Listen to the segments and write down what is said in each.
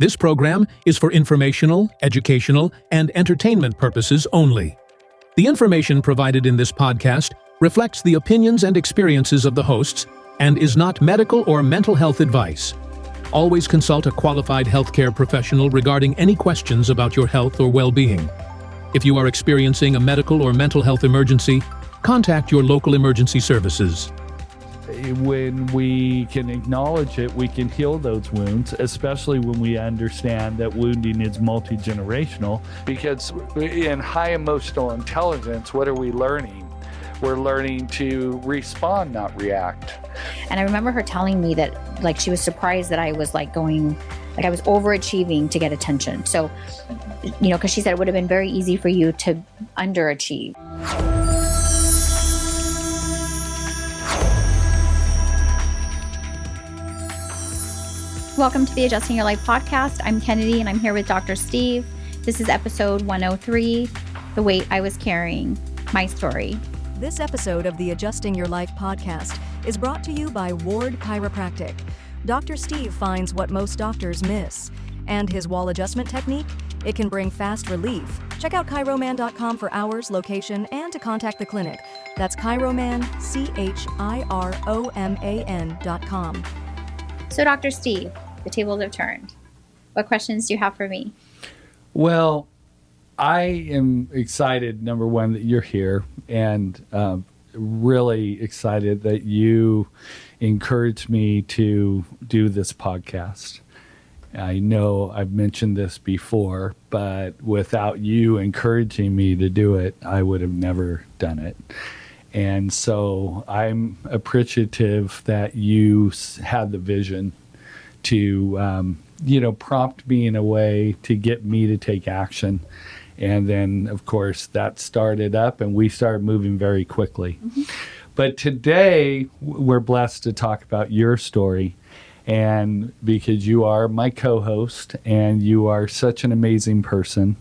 This program is for informational, educational, and entertainment purposes only. The information provided in this podcast reflects the opinions and experiences of the hosts and is not medical or mental health advice. Always consult a qualified healthcare professional regarding any questions about your health or well-being. If you are experiencing a medical or mental health emergency, contact your local emergency services. When we can acknowledge it, we can heal those wounds, especially when we understand that wounding is multi-generational. Because in high emotional intelligence, what are we learning? We're learning to respond, not react. And I remember her telling me that, she was surprised that I was I was overachieving to get attention. So, because she said it would have been very easy for you to underachieve. Welcome to the Adjusting Your Life podcast. I'm Kennedi and I'm here with Dr. Steve. This is episode 103, The Weight I Was Carrying, My Story. This episode of the Adjusting Your Life podcast is brought to you by Ward Chiropractic. Dr. Steve finds what most doctors miss. And his wall adjustment technique, it can bring fast relief. Check out chiroman.com for hours, location, and to contact the clinic. That's chiroman, chiroman.com. So Dr. Steve, the tables have turned. What questions do you have for me? Well, I am excited, number one, that you're here, and really excited that you encouraged me to do this podcast. I know I've mentioned this before, but without you encouraging me to do it, I would have never done it. And so I'm appreciative that you had the vision to, prompt me in a way to get me to take action. And then, of course, that started up and we started moving very quickly. Mm-hmm. But today, we're blessed to talk about your story. And because you are my co-host and you are such an amazing person,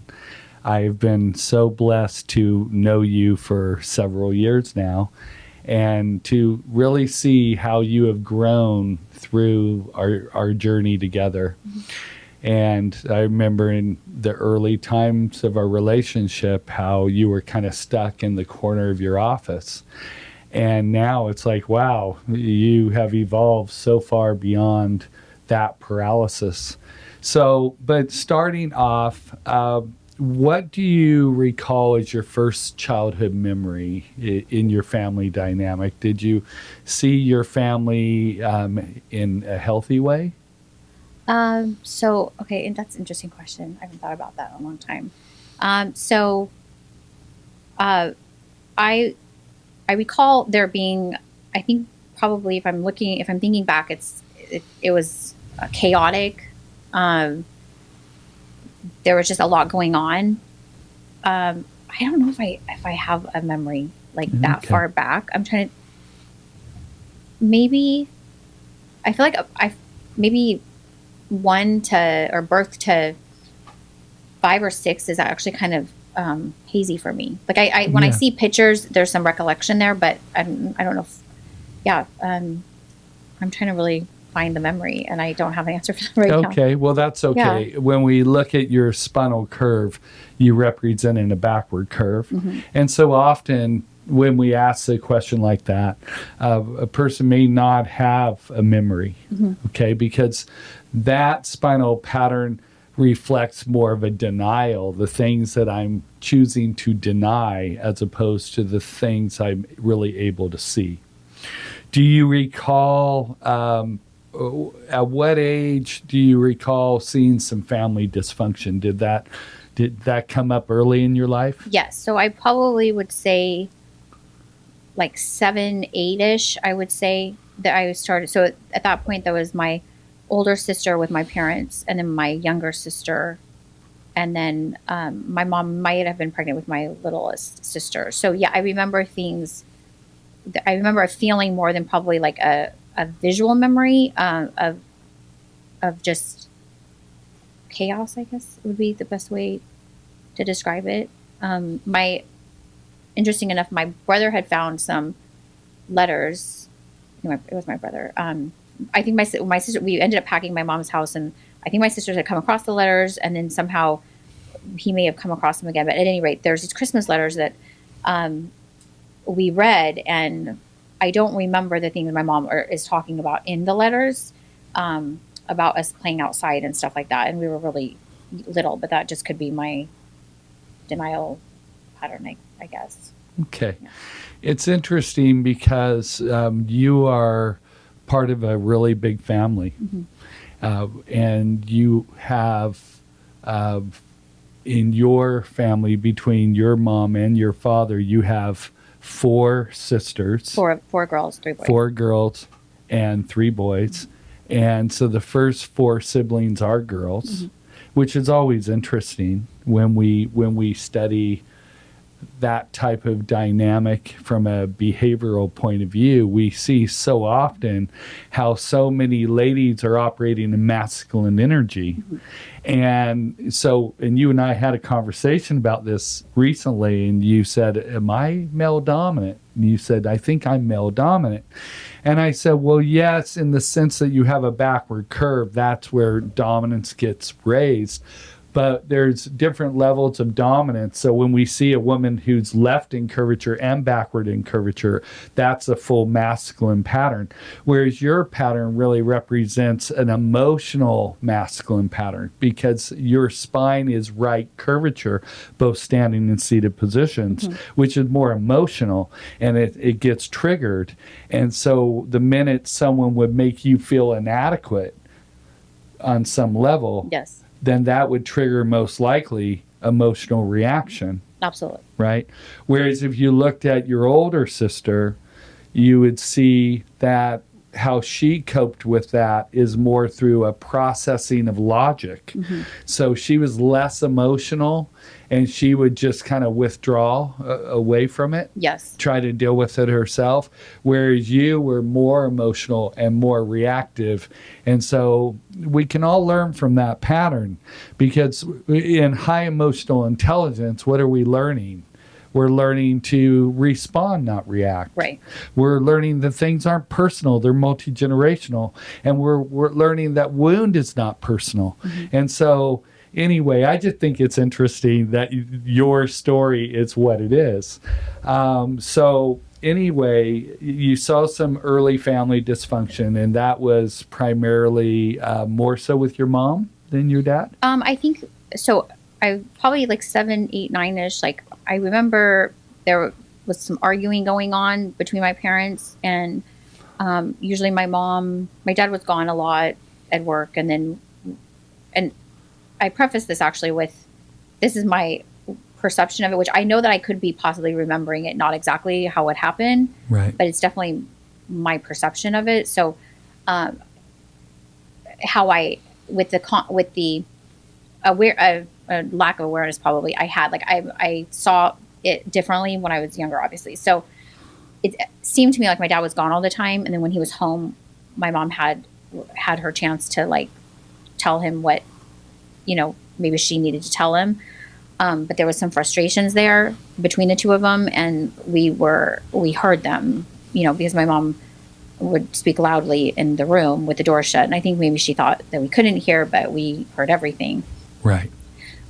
I've been so blessed to know you for several years now and to really see how you have grown through our journey together. Mm-hmm. And I remember in the early times of our relationship how you were kind of stuck in the corner of your office. And now it's like, wow, you have evolved so far beyond that paralysis. So, but starting off, what do you recall as your first childhood memory in your family dynamic? Did you see your family in a healthy way? Okay, and that's an interesting question. I haven't thought about that in a long time. I recall there being, I think probably if I'm thinking back, it was chaotic. There was just a lot going on. I don't know if I have a memory that far back. I'm trying to, maybe, I feel like maybe birth to 5 or 6 is actually kind of hazy for me. When I see pictures, there's some recollection there, but I don't know I'm trying to really find the memory and I don't have an answer for that right now. Okay, well that's okay. Yeah. When we look at your spinal curve, you represent in a backward curve. Mm-hmm. And so often when we ask a question like that, a person may not have a memory, mm-hmm. okay, because that spinal pattern reflects more of a denial, the things that I'm choosing to deny as opposed to the things I'm really able to see. Do you recall, at what age do you recall seeing some family dysfunction? Did that come up early in your life? Yes. So I probably would say 7, 8-ish, I would say that I started. So at that point, there was my older sister with my parents and then my younger sister. And then my mom might have been pregnant with my littlest sister. So yeah, I remember things. I remember a feeling more than probably a visual memory of just chaos, I guess would be the best way to describe it. Interesting enough, my brother had found some letters. It was my brother. I think my sister, we ended up packing my mom's house and I think my sisters had come across the letters, and then somehow he may have come across them again. But at any rate, there's these Christmas letters that we read, and I don't remember the things my mom is talking about in the letters about us playing outside and stuff like that. And we were really little, but that just could be my denial pattern, I guess. Okay. Yeah. It's interesting because you are part of a really big family. And you have in your family, between your mom and your father, you have 4 sisters. Four girls, 3 boys. 4 girls and 3 boys. And so the first 4 siblings are girls, which is always interesting when we study that type of dynamic from a behavioral point of view. We see so often how so many ladies are operating in masculine energy. And you and I had a conversation about this recently, and you said, am I male dominant? And you said, I think I'm male dominant. And I said, well, yes, in the sense that you have a backward curve, that's where dominance gets raised. But there's different levels of dominance. So when we see a woman who's left in curvature and backward in curvature, that's a full masculine pattern. Whereas your pattern really represents an emotional masculine pattern, because your spine is right curvature, both standing and seated positions, which is more emotional, and it gets triggered. And so the minute someone would make you feel inadequate on some level, Yes. then that would trigger most likely emotional reaction. Absolutely. Right? Whereas if you looked at your older sister, you would see that how she coped with that is more through a processing of logic. So she was less emotional, and she would just kind of withdraw away from it. Yes. Try to deal with it herself. Whereas you were more emotional and more reactive. And so we can all learn from that pattern, because in high emotional intelligence, what are we learning? We're learning to respond, not react. Right. We're learning that things aren't personal, they're multi-generational. And we're learning that wound is not personal. And so anyway, I just think it's interesting that your story is what it is. So anyway, you saw some early family dysfunction, and that was primarily more so with your mom than your dad? I think so. I probably like 7, 8, 9-ish. Like, I remember there was some arguing going on between my parents, and usually my dad was gone a lot at work, and I preface this actually with, this is my perception of it, which I know that I could be possibly remembering it, not exactly how it happened, right? But it's definitely my perception of it. So, how I with the lack of awareness, probably I had, like, I saw it differently when I was younger, obviously. So it seemed to me like my dad was gone all the time, and then when he was home, my mom had her chance to, like, tell him what, maybe she needed to tell him. But there was some frustrations there between the two of them, and we heard them, because my mom would speak loudly in the room with the door shut. And I think maybe she thought that we couldn't hear, but we heard everything. Right.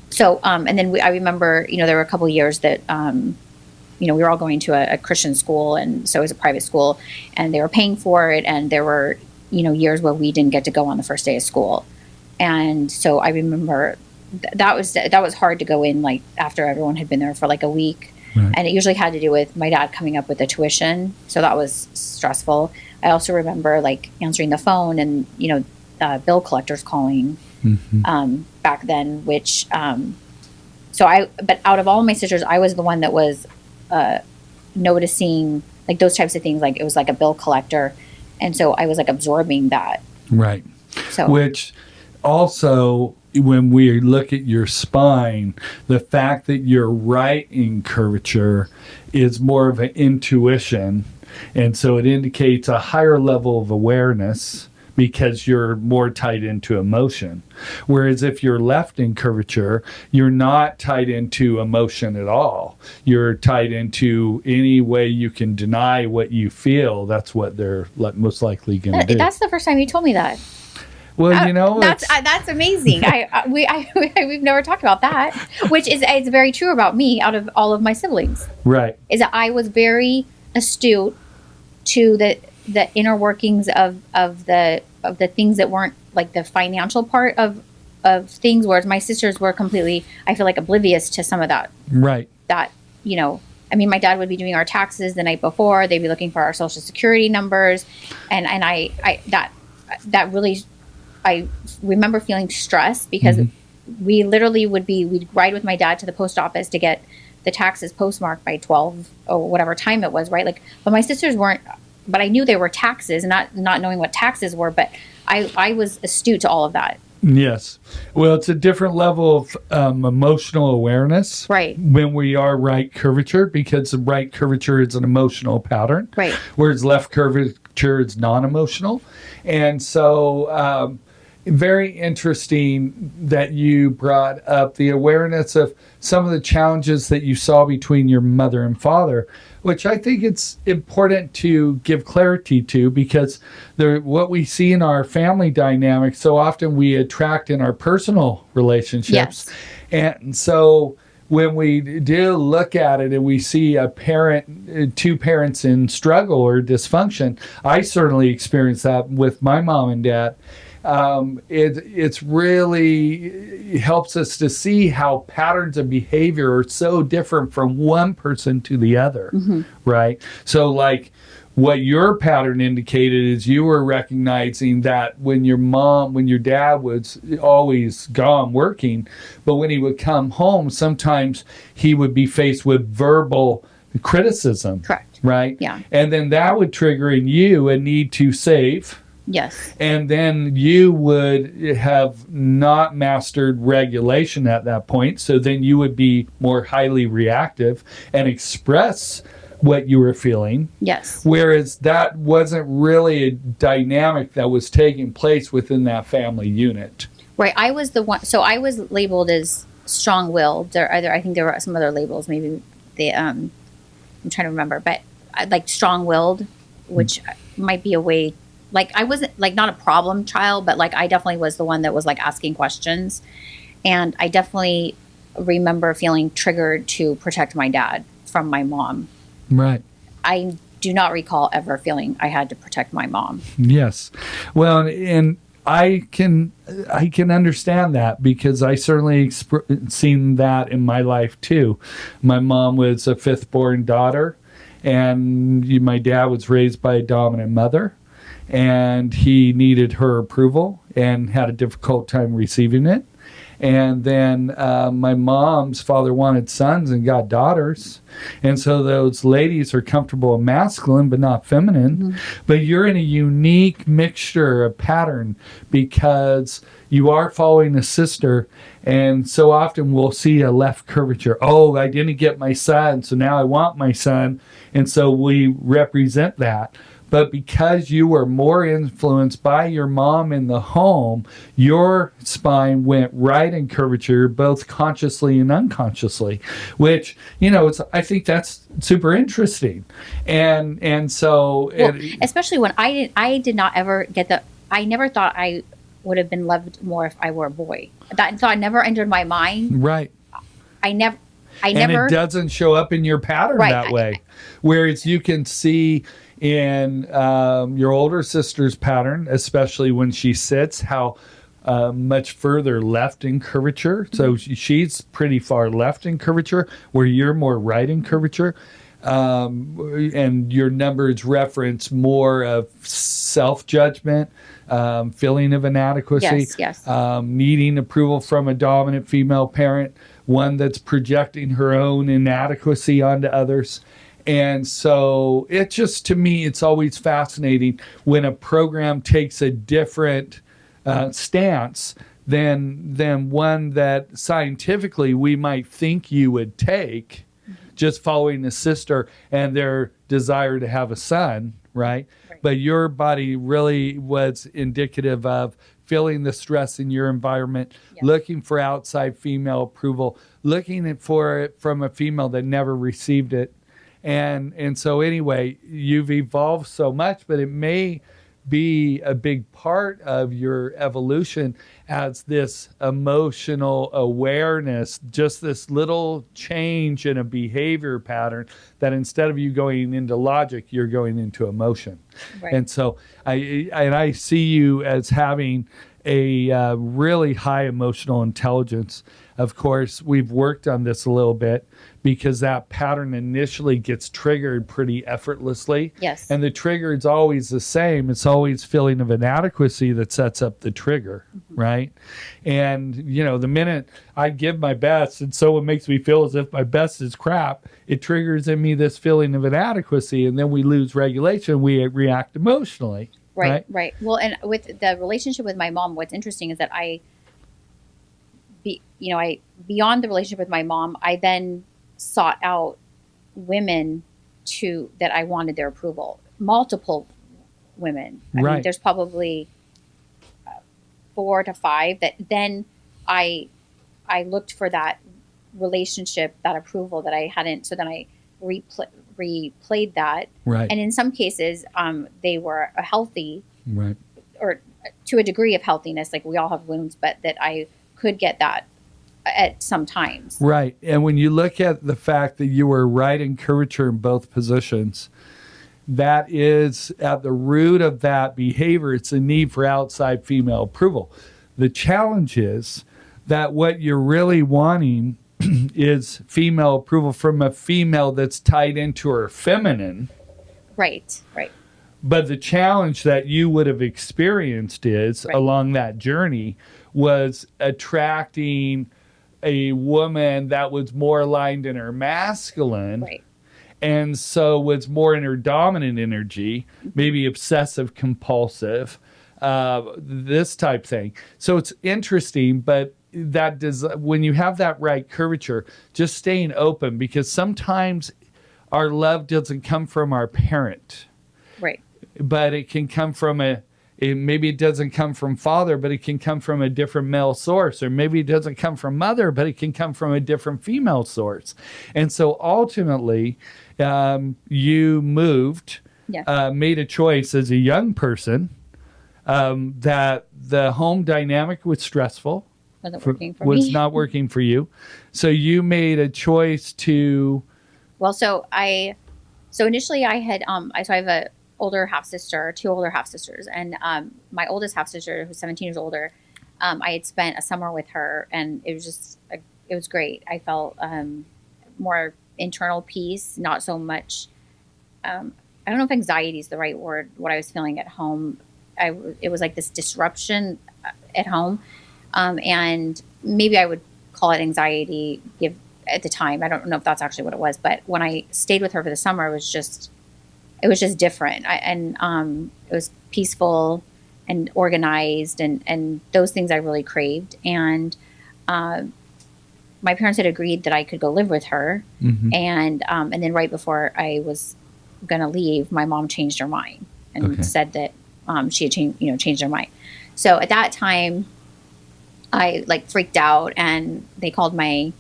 So, and then I remember, there were a couple of years that, we were all going to a Christian school, and so it was a private school, and they were paying for it. And there were, years where we didn't get to go on the first day of school. And so I remember that was hard to go in, like, after everyone had been there for like a week. Right. And it usually had to do with my dad coming up with the tuition. So that was stressful. I also remember, like, answering the phone and, bill collectors calling back then, which, but out of all my sisters, I was the one that was noticing, like, those types of things. Like, it was like a bill collector. And so I was, like, absorbing that. Right. So, which also, when we look at your spine, the fact that you're right in curvature is more of an intuition. And so it indicates a higher level of awareness, because you're more tied into emotion. Whereas if you're left in curvature, you're not tied into emotion at all. You're tied into any way you can deny what you feel. That's what they're most likely going to do. That's the first time you told me that. Well, that's amazing. We've never talked about that, which is very true about me. Out of all of my siblings, right, is that I was very astute to the inner workings of the things that weren't like the financial part of things, whereas my sisters were completely, I feel like, oblivious to some of that. Right. That, I mean, my dad would be doing our taxes the night before. They'd be looking for our social security numbers. And that really, I remember feeling stressed because we literally we'd ride with my dad to the post office to get the taxes postmarked by 12 or whatever time it was, right? Like, but my sisters weren't, but I knew they were taxes, not knowing what taxes were, but I was astute to all of that. Yes. Well, it's a different level of emotional awareness. Right. When we are right curvature, because the right curvature is an emotional pattern. Right. Whereas left curvature is non-emotional. And so very interesting that you brought up the awareness of some of the challenges that you saw between your mother and father, which I think it's important to give clarity to, because what we see in our family dynamics, so often we attract in our personal relationships. Yes. And so when we do look at it and we see two parents in struggle or dysfunction, I certainly experienced that with my mom and dad. It's really helps us to see how patterns of behavior are so different from one person to the other, right? So like what your pattern indicated is you were recognizing that when your dad was always gone working, but when he would come home, sometimes he would be faced with verbal criticism. Correct. Right? Yeah. And then that would trigger in you a need to save. Yes. And then you would have not mastered regulation at that point. So then you would be more highly reactive and express what you were feeling. Yes. Whereas that wasn't really a dynamic that was taking place within that family unit. Right. I was the one. So I was labeled as strong-willed. I think there were some other labels. Maybe I'm trying to remember, but like strong-willed, which might be a way. Like I wasn't like not a problem child, but like I definitely was the one that was like asking questions. And I definitely remember feeling triggered to protect my dad from my mom. Right. I do not recall ever feeling I had to protect my mom. Yes. Well, and I can understand that because I certainly seen that in my life too. My mom was a fifth born daughter, and my dad was raised by a dominant mother. And he needed her approval and had a difficult time receiving it. And then my mom's father wanted sons and got daughters. And so those ladies are comfortable and masculine, but not feminine. But you're in a unique mixture, a pattern, because you are following a sister. And so often we'll see a left curvature. Oh, I didn't get my son, so now I want my son. And so we represent that. But because you were more influenced by your mom in the home, your spine went right in curvature, both consciously and unconsciously, which, I think that's super interesting. And so... especially when I did not ever get I never thought I would have been loved more if I were a boy. That thought never entered my mind. Right. And it doesn't show up in your pattern that way. Whereas you can see in your older sister's pattern, especially when she sits, how much further left in curvature. So she's pretty far left in curvature, where you're more right in curvature. And your numbers reference more of self-judgment, feeling of inadequacy, yes. Needing approval from a dominant female parent, one that's projecting her own inadequacy onto others. And so it just, to me, it's always fascinating when a program takes a different stance than one that scientifically we might think you would take, just following the sister and their desire to have a son, right? But your body really was indicative of feeling the stress in your environment, looking for outside female approval, looking for it from a female that never received it. And so anyway, you've evolved so much, but it may be a big part of your evolution as this emotional awareness, just this little change in a behavior pattern that instead of you going into logic, you're going into emotion. Right. And so I see you as having a really high emotional intelligence. Of course, we've worked on this a little bit because that pattern initially gets triggered pretty effortlessly. Yes. And the trigger is always the same. It's always feeling of inadequacy that sets up the trigger, right? And, you know, the minute I give my best and someone makes me feel as if my best is crap, it triggers in me this feeling of inadequacy, and then we lose regulation. We react emotionally. Right. Well, and with the relationship with my mom, what's interesting is that beyond the relationship with my mom, I then sought out women that I wanted their approval. Multiple women. I mean, there's probably 4 to 5 that then I looked for that relationship, that approval that I hadn't. So then I replayed that. Right. And in some cases, they were a healthy, right, or to a degree of healthiness. Like we all have wounds, but that I could get that at some times. Right. And when you look at the fact that you were right in curvature in both positions, that is at the root of that behavior. It's a need for outside female approval. The challenge is that what you're really wanting is female approval from a female that's tied into her feminine. Right. But the challenge that you would have experienced is along that journey was attracting a woman that was more aligned in her masculine. Right. And so was more in her dominant energy, maybe obsessive compulsive, this type thing. So it's interesting, but that does, when you have that right curvature, just staying open, because sometimes our love doesn't come from our parent. Right. But it can come from maybe it doesn't come from father, but it can come from a different male source. Or maybe it doesn't come from mother, but it can come from a different female source. And so ultimately, you moved, made a choice as a young person that the home dynamic was stressful. Was not working for you. So you made a choice to... Well, so initially I had, I have a older half sister, 2 older half sisters, and my oldest half sister, who's 17 years older, I had spent a summer with her, and it was just it was great. I felt more internal peace, not so much. I don't know if anxiety is the right word. What I was feeling at home, it was like this disruption at home, and maybe I would call it anxiety. At the time, I don't know if that's actually what it was, but when I stayed with her for the summer, it was just different. It was peaceful and organized, and those things I really craved. And my parents had agreed that I could go live with her. Mm-hmm. And then right before I was going to leave, my mom changed her mind and said that she had changed her mind. So at that time, I freaked out, and they called my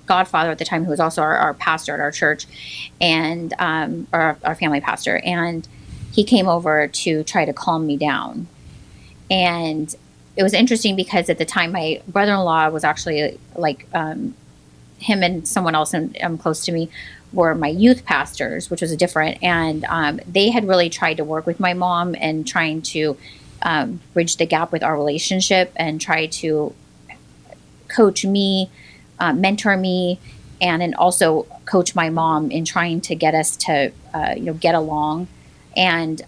godfather at the time, who was also our pastor at our church, and our family pastor, and he came over to try to calm me down. And it was interesting because at the time my brother-in-law was actually him and someone else close to me were my youth pastors, which was different, and they had really tried to work with my mom and trying to bridge the gap with our relationship and try to coach me, mentor me, and then also coach my mom in trying to get us to, get along. And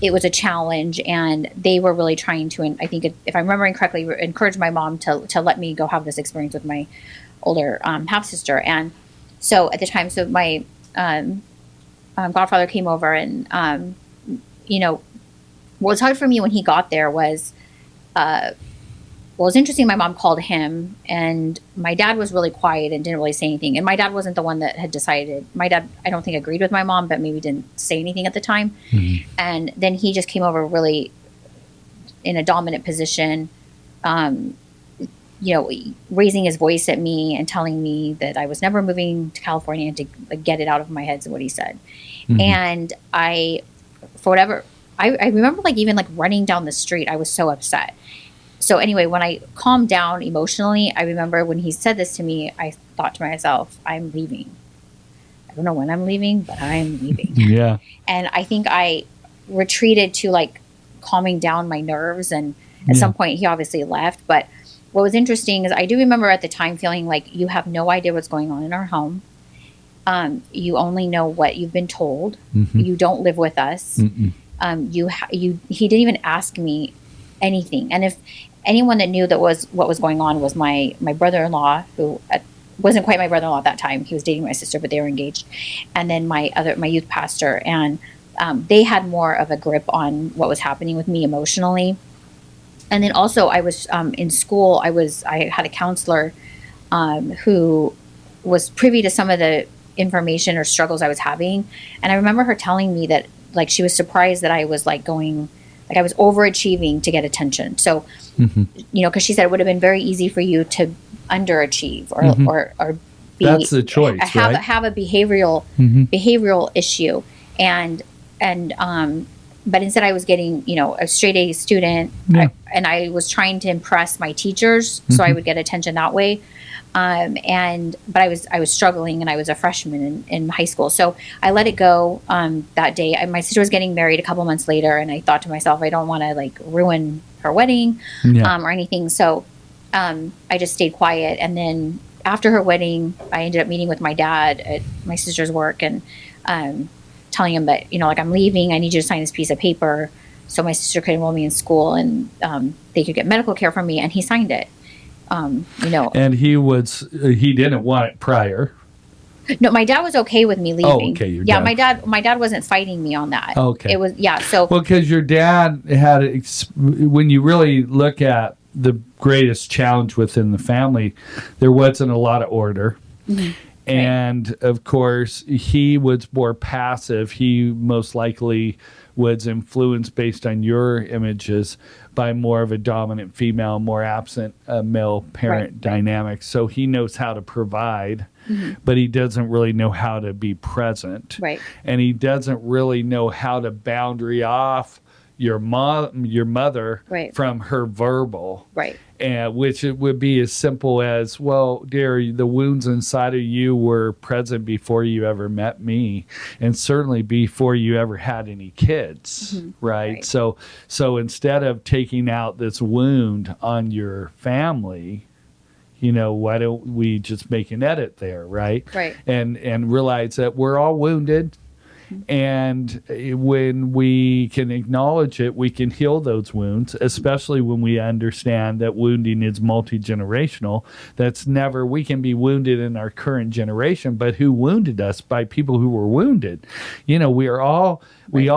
it was a challenge, and they were really trying to, I think, if I'm remembering correctly, encourage my mom to let me go have this experience with my older half sister. And so at the time, my godfather came over, and what was hard for me when he got there was, it was interesting. My mom called him, and my dad was really quiet and didn't really say anything. And my dad wasn't the one that had decided. My dad, I don't think, agreed with my mom, but maybe didn't say anything at the time. Mm-hmm. And then he just came over really in a dominant position, raising his voice at me and telling me that I was never moving to California, and to get it out of my head, is what he said. Mm-hmm. And I, for whatever I remember like even like running down the street. I was so upset. So anyway, when I calmed down emotionally, I remember when he said this to me, I thought to myself, I'm leaving. I don't know when I'm leaving, but I'm leaving. Yeah. And I think I retreated to like calming down my nerves. And at some point he obviously left. But what was interesting is I do remember at the time feeling like you have no idea what's going on in our home. You only know what you've been told. You don't live with us. He didn't even ask me anything. And if anyone that knew that was what was going on was my brother-in-law, who wasn't quite my brother-in-law at that time. He was dating my sister, but they were engaged. And then my youth pastor, and they had more of a grip on what was happening with me emotionally. And then also I was in school. I had a counselor who was privy to some of the information or struggles I was having. And I remember her telling me that like she was surprised that I was like going, like I was overachieving to get attention. So, because she said it would have been very easy for you to underachieve or be, that's the choice, right? Have a behavioral issue. And but instead I was getting, a straight A student, and I was trying to impress my teachers so I would get attention that way. But I was struggling, and I was a freshman in high school. So I let it go that day. My sister was getting married a couple months later, and I thought to myself, I don't want to like ruin her wedding or anything. So I just stayed quiet. And then after her wedding, I ended up meeting with my dad at my sister's work and telling him that, like I'm leaving. I need you to sign this piece of paper so my sister could enroll me in school and they could get medical care from me. And he signed it. And he didn't want it prior. No, my dad was okay with me leaving. Oh, okay. Your dad. My dad wasn't fighting me on that. Okay. It was, so. Well, because your dad had, when you really look at the greatest challenge within the family, there wasn't a lot of order. And of course, he was more passive. He most likely was influenced based on your images by more of a dominant female, more absent male parent dynamic. So he knows how to provide, but he doesn't really know how to be present. Right. And he doesn't really know how to boundary off your mother from her verbal. Right. Which it would be as simple as, well, dear, the wounds inside of you were present before you ever met me, and certainly before you ever had any kids, right? So instead of taking out this wound on your family, why don't we just make an edit there, right? Right. And realize that we're all wounded. And when we can acknowledge it, we can heal those wounds, especially when we understand that wounding is multi-generational. We can be wounded in our current generation, but who wounded us by people who were wounded? We all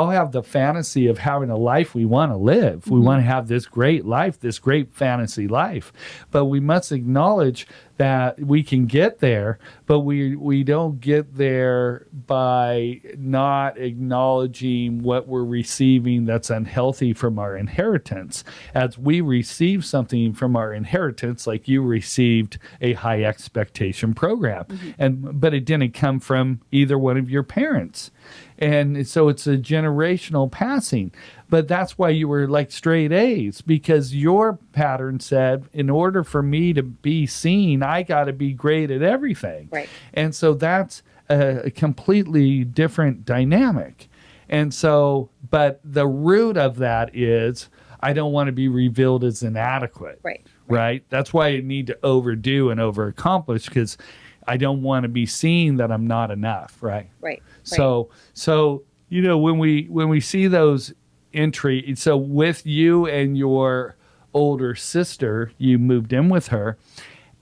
have the fantasy of having a life we want to live. We want to have this great life, this great fantasy life. But we must acknowledge that we can get there, but we don't get there by not acknowledging what we're receiving that's unhealthy from our inheritance. As we receive something from our inheritance, like you received a high expectation program, but it didn't come from either one of your parents. And so it's a generational passing. But that's why you were like straight A's, because your pattern said, in order for me to be seen, I got to be great at everything. Right. And so that's a completely different dynamic. And so, but the root of that is, I don't want to be revealed as inadequate. Right? That's why I need to overdo and overaccomplish, because I don't want to be seen that I'm not enough. Right. So when we see those entry, so with you and your older sister, you moved in with her,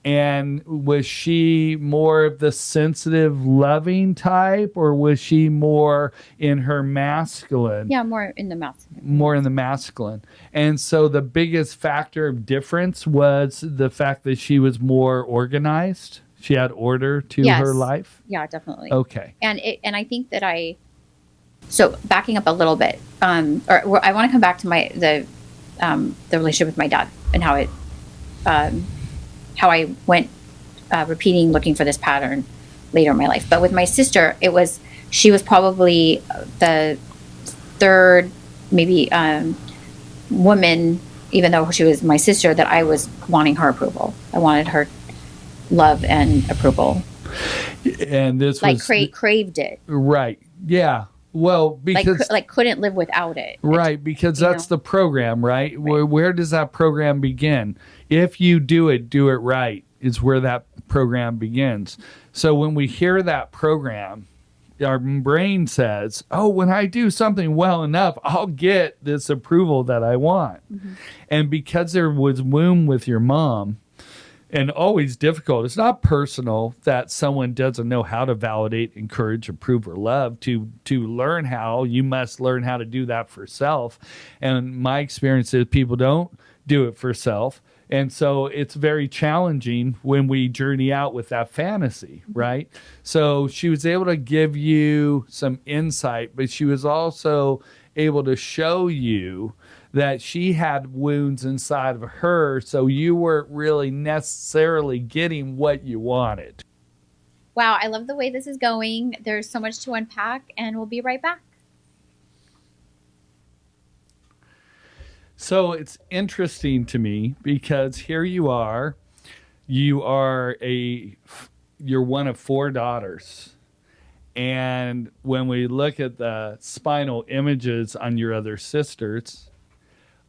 and was she more of the sensitive, loving type, or was she more in her masculine? Yeah, more in the masculine. More in the masculine. And so the biggest factor of difference was the fact that she was more organized. She had order to her life? Yeah, definitely. Okay. And I think that so backing up a little bit, I want to come back to the relationship with my dad and how I went repeating, looking for this pattern later in my life. But with my sister, she was probably the third maybe woman, even though she was my sister, that I was wanting her approval. I wanted her love and approval. And this like was craved it. Right. Yeah. Well, because like couldn't live without it. Right, because that's the program, right? Where does that program begin? If you do it right, is where that program begins. So when we hear that program, our brain says, oh, when I do something well enough, I'll get this approval that I want. Mm-hmm. And because there was womb with your mom, and always difficult. It's not personal that someone doesn't know how to validate, encourage, approve, or love. To learn how, you must learn how to do that for self. And my experience is people don't do it for self. And so it's very challenging when we journey out with that fantasy, right? So she was able to give you some insight, but she was also able to show you that she had wounds inside of her, so you weren't really necessarily getting what you wanted. Wow, I love the way this is going. There's so much to unpack, and we'll be right back. So it's interesting to me because here you're one of 4 daughters. And when we look at the spinal images on your other sisters,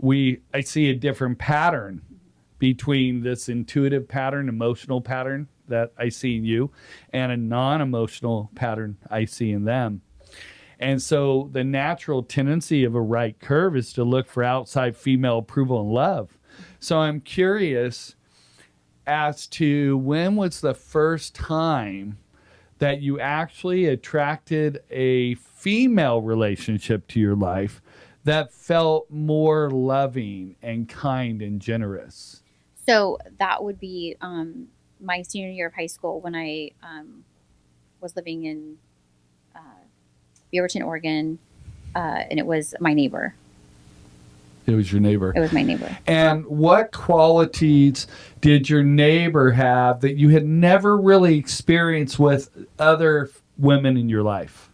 I see a different pattern between this intuitive pattern, emotional pattern that I see in you, and a non-emotional pattern I see in them. And so the natural tendency of a right curve is to look for outside female approval and love. So I'm curious as to when was the first time that you actually attracted a female relationship to your life that felt more loving and kind and generous? So that would be my senior year of high school when I was living in Beaverton, Oregon, and it was my neighbor. It was your neighbor. It was my neighbor. And what qualities did your neighbor have that you had never really experienced with other women in your life?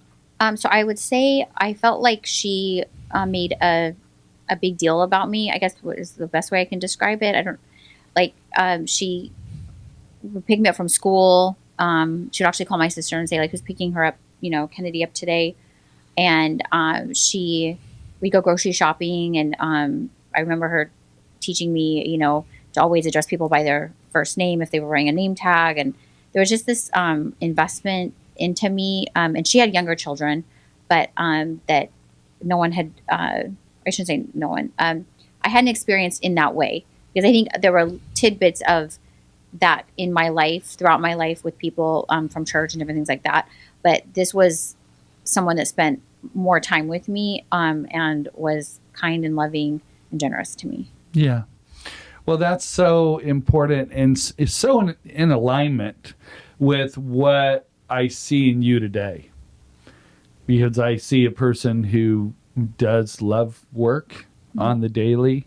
So I would say I felt like she made a big deal about me. I guess what is the best way I can describe it. I don't like she would pick me up from school. She would actually call my sister and say like, who's picking her up, Kennedi up today. And we'd go grocery shopping. And I remember her teaching me, to always address people by their first name if they were wearing a name tag. And there was just this investment into me. And she had younger children, but that no one had, I shouldn't say no one. I hadn't experienced in that way because I think there were tidbits of that in my life, throughout my life with people from church and different things like that. But this was someone that spent more time with me and was kind and loving and generous to me. Yeah. Well, that's so important and it's so in alignment with what I see in you today. Because I see a person who does love work on the daily,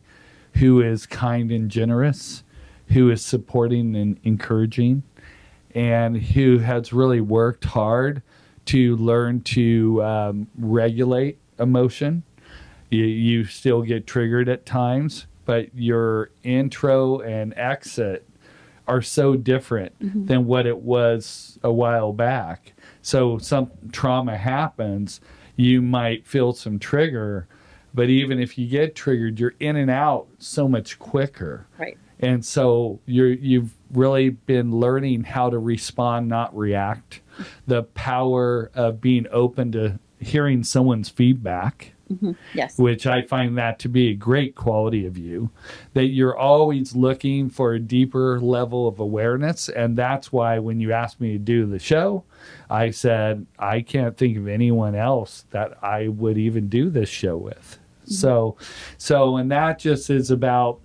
who is kind and generous, who is supporting and encouraging, and who has really worked hard to learn to regulate emotion. You still get triggered at times, but your intro and exit are so different than what it was a while back. So some trauma happens, you might feel some trigger, but even if you get triggered, you're in and out so much quicker. Right. And so you've really been learning how to respond, not react. The power of being open to hearing someone's feedback. Yes. Which I find that to be a great quality of you, that you're always looking for a deeper level of awareness. And that's why when you asked me to do the show, I said, I can't think of anyone else that I would even do this show with. So, and that just is about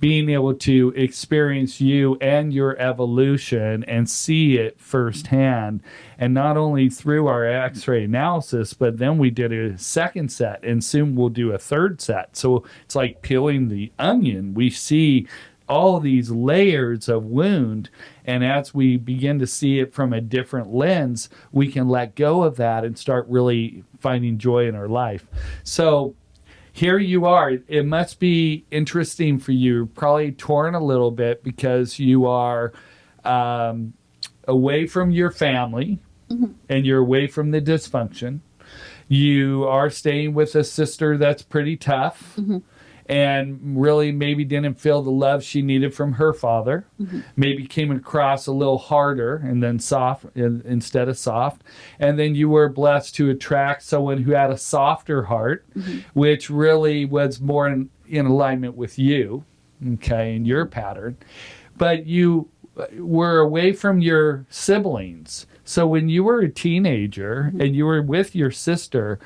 being able to experience you and your evolution and see it firsthand. And not only through our x-ray analysis, but then we did a second set and soon we'll do a third set. So it's like peeling the onion. We see all these layers of wound. And as we begin to see it from a different lens, we can let go of that and start really finding joy in our life. So here you are. It must be interesting for you, probably torn a little bit because you are away from your family and you're away from the dysfunction. You are staying with a sister that's pretty tough and really maybe didn't feel the love she needed from her father. Maybe came across a little harder and then soft instead of soft. And then you were blessed to attract someone who had a softer heart, which really was more in alignment with you, okay, and your pattern. But you were away from your siblings. So when you were a teenager and you were with your sister,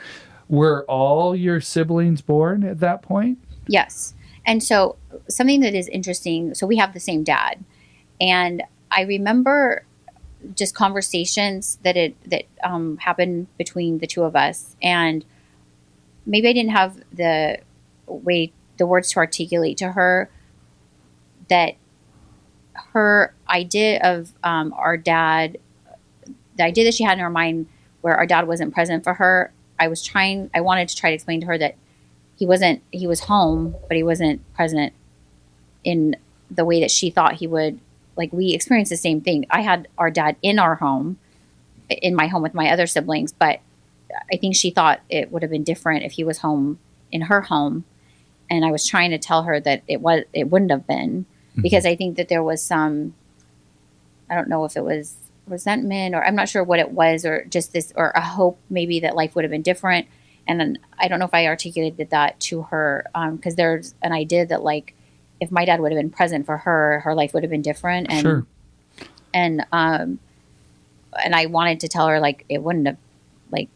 were all your siblings born at that point? Yes. And so something that is interesting, so we have the same dad. And I remember just conversations that happened between the two of us. And maybe I didn't have the words to articulate to her that her idea of our dad, the idea that she had in her mind where our dad wasn't present for her, I wanted to try to explain to her that he was home, but he wasn't present in the way that she thought he would. Like, we experienced the same thing. I had our dad in my home with my other siblings, but I think she thought it would have been different if he was home in her home. And I was trying to tell her that it wouldn't have been, because I think that there was some, I don't know if it was resentment, or I'm not sure what it was, or just this, or a hope maybe that life would have been different. And then I don't know if I articulated that to her, because there's an idea that, like, if my dad would have been present for her, her life would have been different. And, sure. And I wanted to tell her, like, it wouldn't have, like,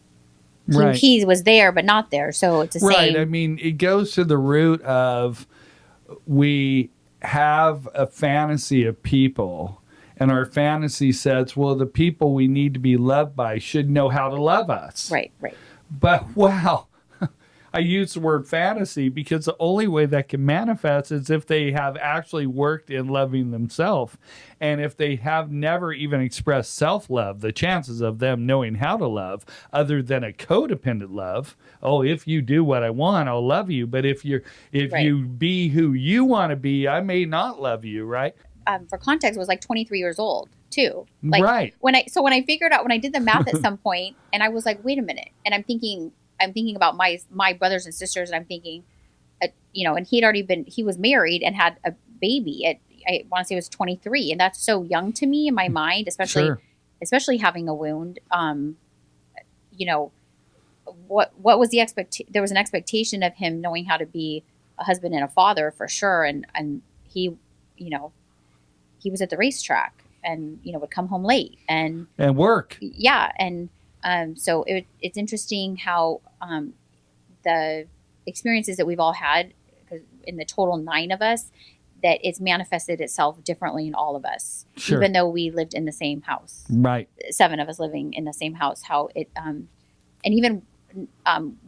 he was there, but not there. So it's the same. Right. I mean, it goes to the root of, we have a fantasy of people, and our fantasy says, well, the people we need to be loved by should know how to love us. Right. But wow, I use the word fantasy because the only way that can manifest is if they have actually worked in loving themselves. And if they have never even expressed self-love, the chances of them knowing how to love, other than a codependent love, if you do what I want, I'll love you. But if you be who you want to be, I may not love you, right? For context, was like 23 years old too. Like, right. When I figured out, when I did the math at some point, and I was like, wait a minute. And I'm thinking about my brothers and sisters, and I'm thinking, and he was married and had a baby at, I want to say it was 23. And that's so young to me in my mind, especially having a wound. What was the there was an expectation of him knowing how to be a husband and a father for sure. And he, he was at the racetrack and, would come home late and work. Yeah. And so it's interesting how the experiences that we've all had, because in the total 9 of us, that it's manifested itself differently in all of us, even though we lived in the same house. Right. 7 of us living in the same house, how it, and even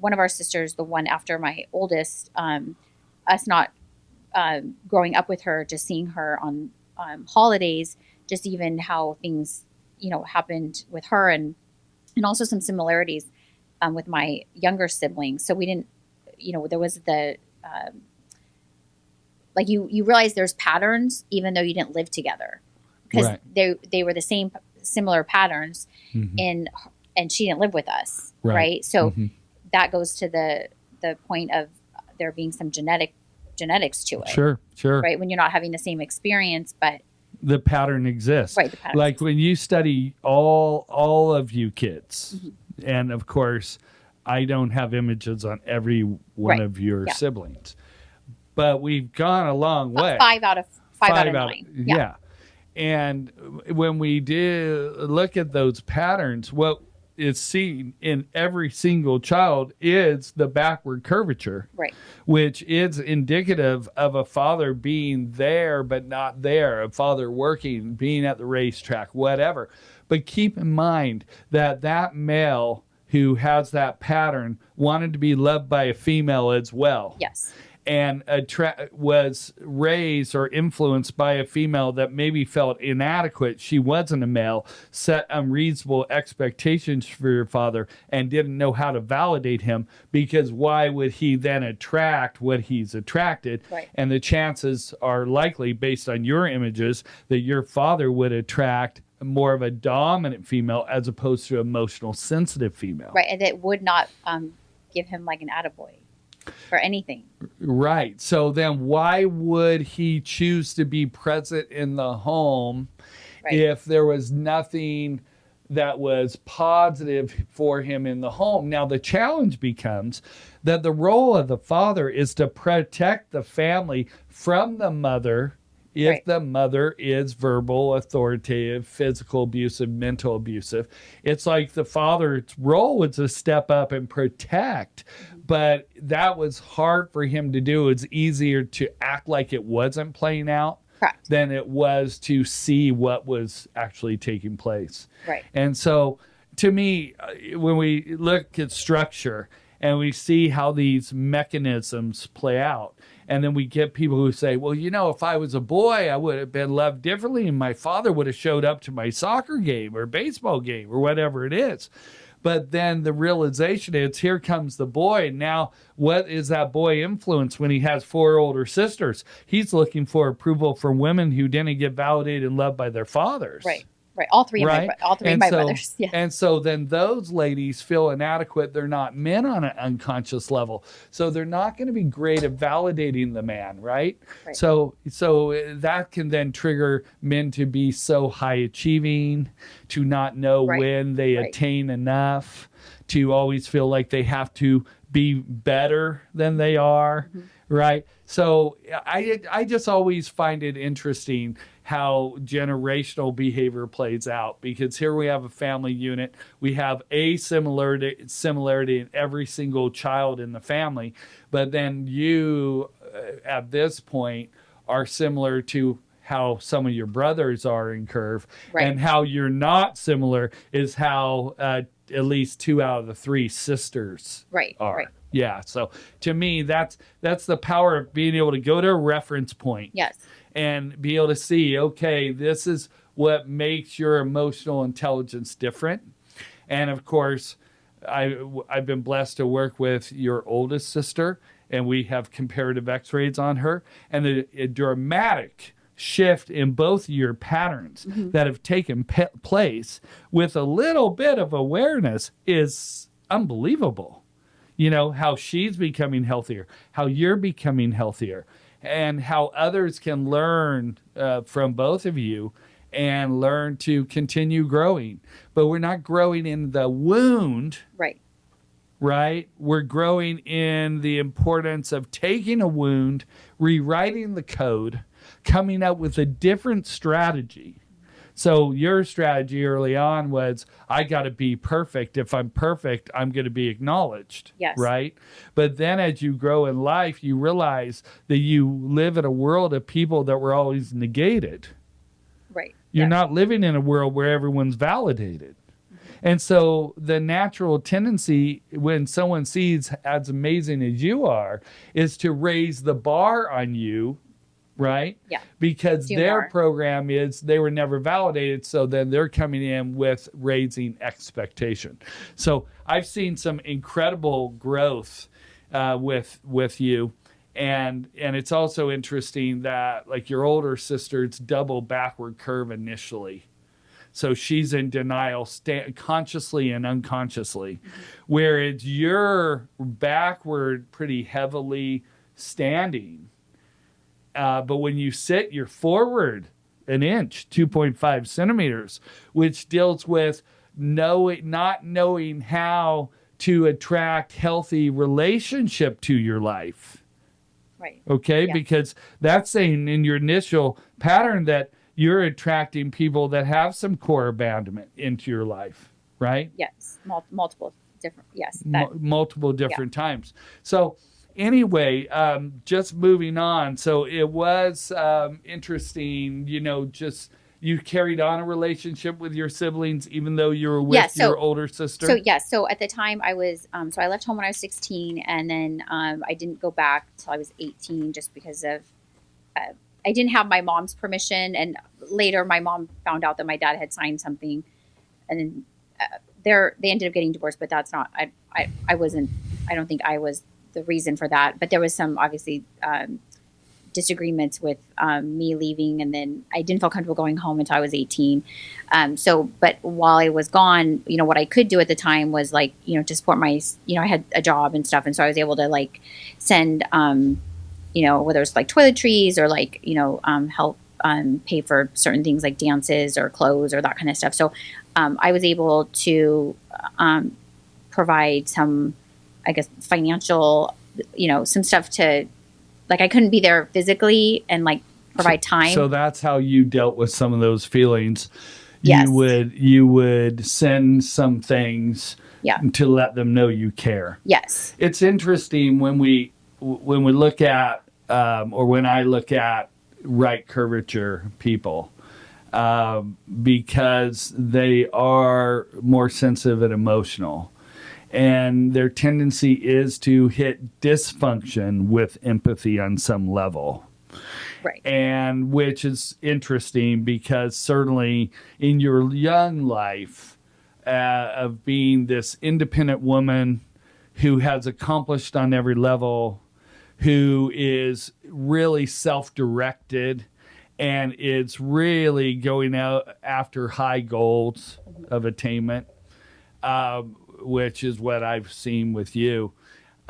one of our sisters, the one after my oldest, us not growing up with her, just seeing her on holidays, just even how things, happened with her, and also some similarities with my younger siblings. So we didn't, there was the, like you realize there's patterns, even though you didn't live together, because they were the same similar patterns and she didn't live with us. Right. So that goes to the point of there being some genetics to it. Sure. Right. When you're not having the same experience, but the pattern exists. Right. Like when you study all of you kids, and of course, I don't have images on every one of your siblings, but we've gone a long way. 5 out of 9. Yeah. And when we do look at those patterns, what is seen in every single child is the backward curvature, which is indicative of a father being there but not there, a father working, being at the racetrack, whatever. But keep in mind that male who has that pattern wanted to be loved by a female as well. Yes. and was raised or influenced by a female that maybe felt inadequate, she wasn't a male, set unreasonable expectations for your father, and didn't know how to validate him, because why would he then attract what he's attracted? Right. And the chances are likely, based on your images, that your father would attract more of a dominant female as opposed to emotional sensitive female. Right. And it would not give him like an attaboy for anything. Right. So then why would he choose to be present in the home if there was nothing that was positive for him in the home? Now, the challenge becomes that the role of the father is to protect the family from the mother if the mother is verbal, authoritative, physical abusive, mental abusive. It's like the father's role was to step up and protect, but that was hard for him to do. It's easier to act like it wasn't playing out than it was to see what was actually taking place. Right. And so, to me, when we look at structure and we see how these mechanisms play out, and then we get people who say, well, you know, if I was a boy, I would have been loved differently, and my father would have showed up to my soccer game or baseball game or whatever it is. But then the realization is, here comes the boy. Now, what is that boy influence when he has 4 older sisters? He's looking for approval from women who didn't get validated and loved by their fathers. Right. Right. All three of my brothers. Yeah. And so then those ladies feel inadequate. They're not men on an unconscious level. So they're not going to be great at validating the man, right? So that can then trigger men to be so high achieving, to not know when they attain enough, to always feel like they have to be better than they are, right? So I just always find it interesting how generational behavior plays out, because here we have a family unit. We have a similarity in every single child in the family, but then you, at this point, are similar to how some of your brothers are in curve, and how you're not similar is how at least 2 out of the 3 sisters are. Right. Yeah. So to me, that's the power of being able to go to a reference point. Yes. And be able to see, okay, this is what makes your emotional intelligence different. And of course, I've been blessed to work with your oldest sister, and we have comparative x-rays on her, and the dramatic shift in both your patterns that have taken place with a little bit of awareness is unbelievable. You know, how she's becoming healthier, how you're becoming healthier, and how others can learn from both of you and learn to continue growing. But we're not growing in the wound. Right? We're growing in the importance of taking a wound, rewriting the code, coming up with a different strategy. So your strategy early on was, I got to be perfect. If I'm perfect, I'm going to be acknowledged. Yes. Right? But then as you grow in life, you realize that you live in a world of people that were always negated. Right. You're not living in a world where everyone's validated. And so the natural tendency when someone sees as amazing as you are is to raise the bar on you, right? Yeah. Because their program is they were never validated, so then they're coming in with raising expectation. So I've seen some incredible growth with you. And it's also interesting that, like, your older sister's double backward curve initially. So she's in denial consciously and unconsciously, whereas you're backward pretty heavily standing. But when you sit, you're forward an inch, 2.5 centimeters, which deals with not knowing how to attract healthy relationship to your life. Right. Okay? Yeah. Because that's saying in your initial pattern that you're attracting people that have some core abandonment into your life, right? Yes. Multiple different, yes. Multiple different times. So anyway, just moving on. So it was interesting, just You carried on a relationship with your siblings even though you were with your older sister? So yes. So at the time I was, so I left home when I was 16, and then I didn't go back till I was 18 just because of, I didn't have my mom's permission. And later my mom found out that my dad had signed something, and then they ended up getting divorced, but that's not, I wasn't, I don't think I was the reason for that. But there was some obviously disagreements with me leaving, and then I didn't feel comfortable going home until I was 18. But while I was gone, what I could do at the time was like, to support my, I had a job and stuff. And so I was able to like send, whether it's like toiletries or like, help pay for certain things like dances or clothes or that kind of stuff. So I was able to provide some, I guess, financial, some stuff to, like, I couldn't be there physically and like provide time. So that's how you dealt with some of those feelings. Yes. You would send some things to let them know you care. Yes. It's interesting when we look at, or when I look at right curvature people, because they are more sensitive and emotional. And their tendency is to hit dysfunction with empathy on some level. Right. And which is interesting because certainly in your young life of being this independent woman who has accomplished on every level, who is really self-directed and is really going out after high goals of attainment, which is what I've seen with you.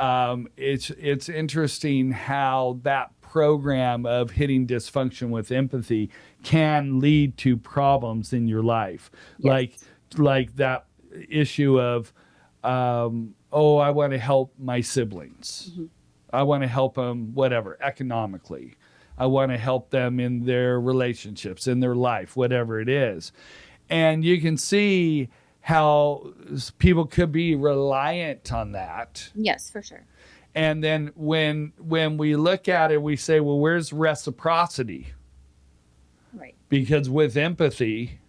It's interesting how that program of hitting dysfunction with empathy can lead to problems in your life. Yes. Like that issue of, I want to help my siblings. Mm-hmm. I want to help them, whatever, economically. I want to help them in their relationships, in their life, whatever it is. And you can see how people could be reliant on that. Yes, for sure. And then when we look at it, we say, well, where's reciprocity? Right. Because with empathy,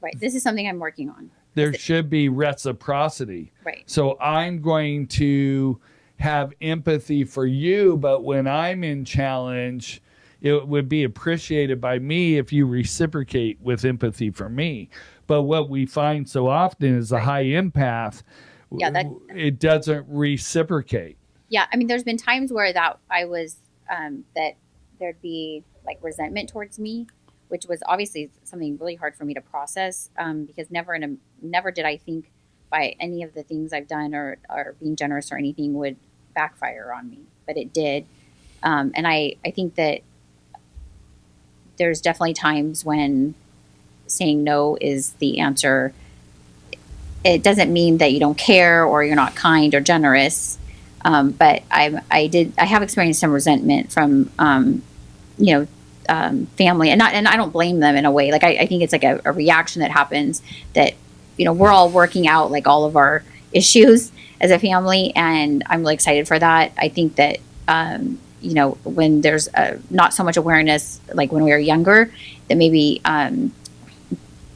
right, this is something I'm working on. There should be reciprocity. Right. So I'm going to have empathy for you, but when I'm in challenge, it would be appreciated by me if you reciprocate with empathy for me. But what we find so often is a high empath, it doesn't reciprocate. Yeah, I mean, there's been times where that I was, that there'd be like resentment towards me, which was obviously something really hard for me to process, because never did I think by any of the things I've done or being generous or anything would backfire on me, but it did. And I think that there's definitely times when saying no is the answer. It doesn't mean that you don't care or you're not kind or generous. But I have experienced some resentment from, family, and I don't blame them in a way. Like, I think it's like a reaction that happens that, we're all working out like all of our issues as a family. And I'm really excited for that. I think that, when there's not so much awareness, like when we were younger, that maybe,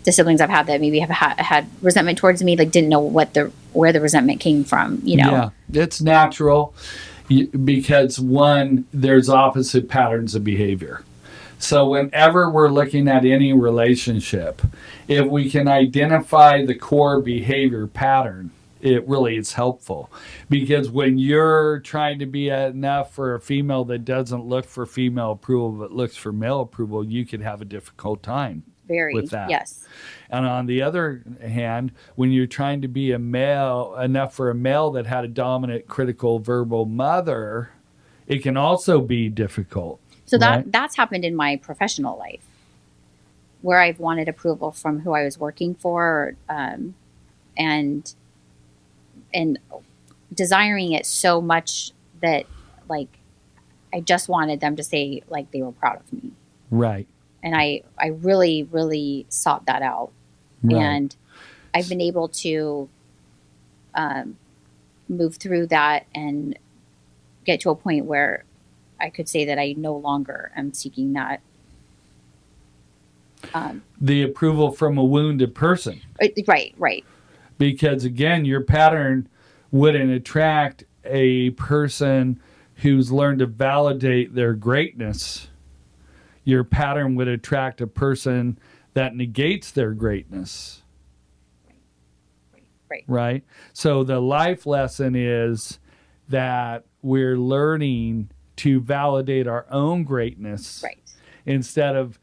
the siblings I've had that maybe have had resentment towards me, like didn't know where the resentment came from, Yeah, it's natural because one, there's opposite patterns of behavior. So whenever we're looking at any relationship, if we can identify the core behavior pattern, it really is helpful. Because when you're trying to be enough for a female that doesn't look for female approval but looks for male approval, you could have a difficult time. With that. Yes. And on the other hand, when you're trying to be a male, enough for a male that had a dominant, critical, verbal mother, it can also be difficult. So that's happened in my professional life, where I've wanted approval from who I was working for, and desiring it so much that, like, I just wanted them to say, like, they were proud of me. Right. And I really, really sought that out. Right. And I've been able to move through that and get to a point where I could say that I no longer am seeking that. the approval from a wounded person. Right. Because again, your pattern wouldn't attract a person who's learned to validate their greatness. Your pattern would attract a person that negates their greatness. Right? So the life lesson is that we're learning to validate our own greatness instead of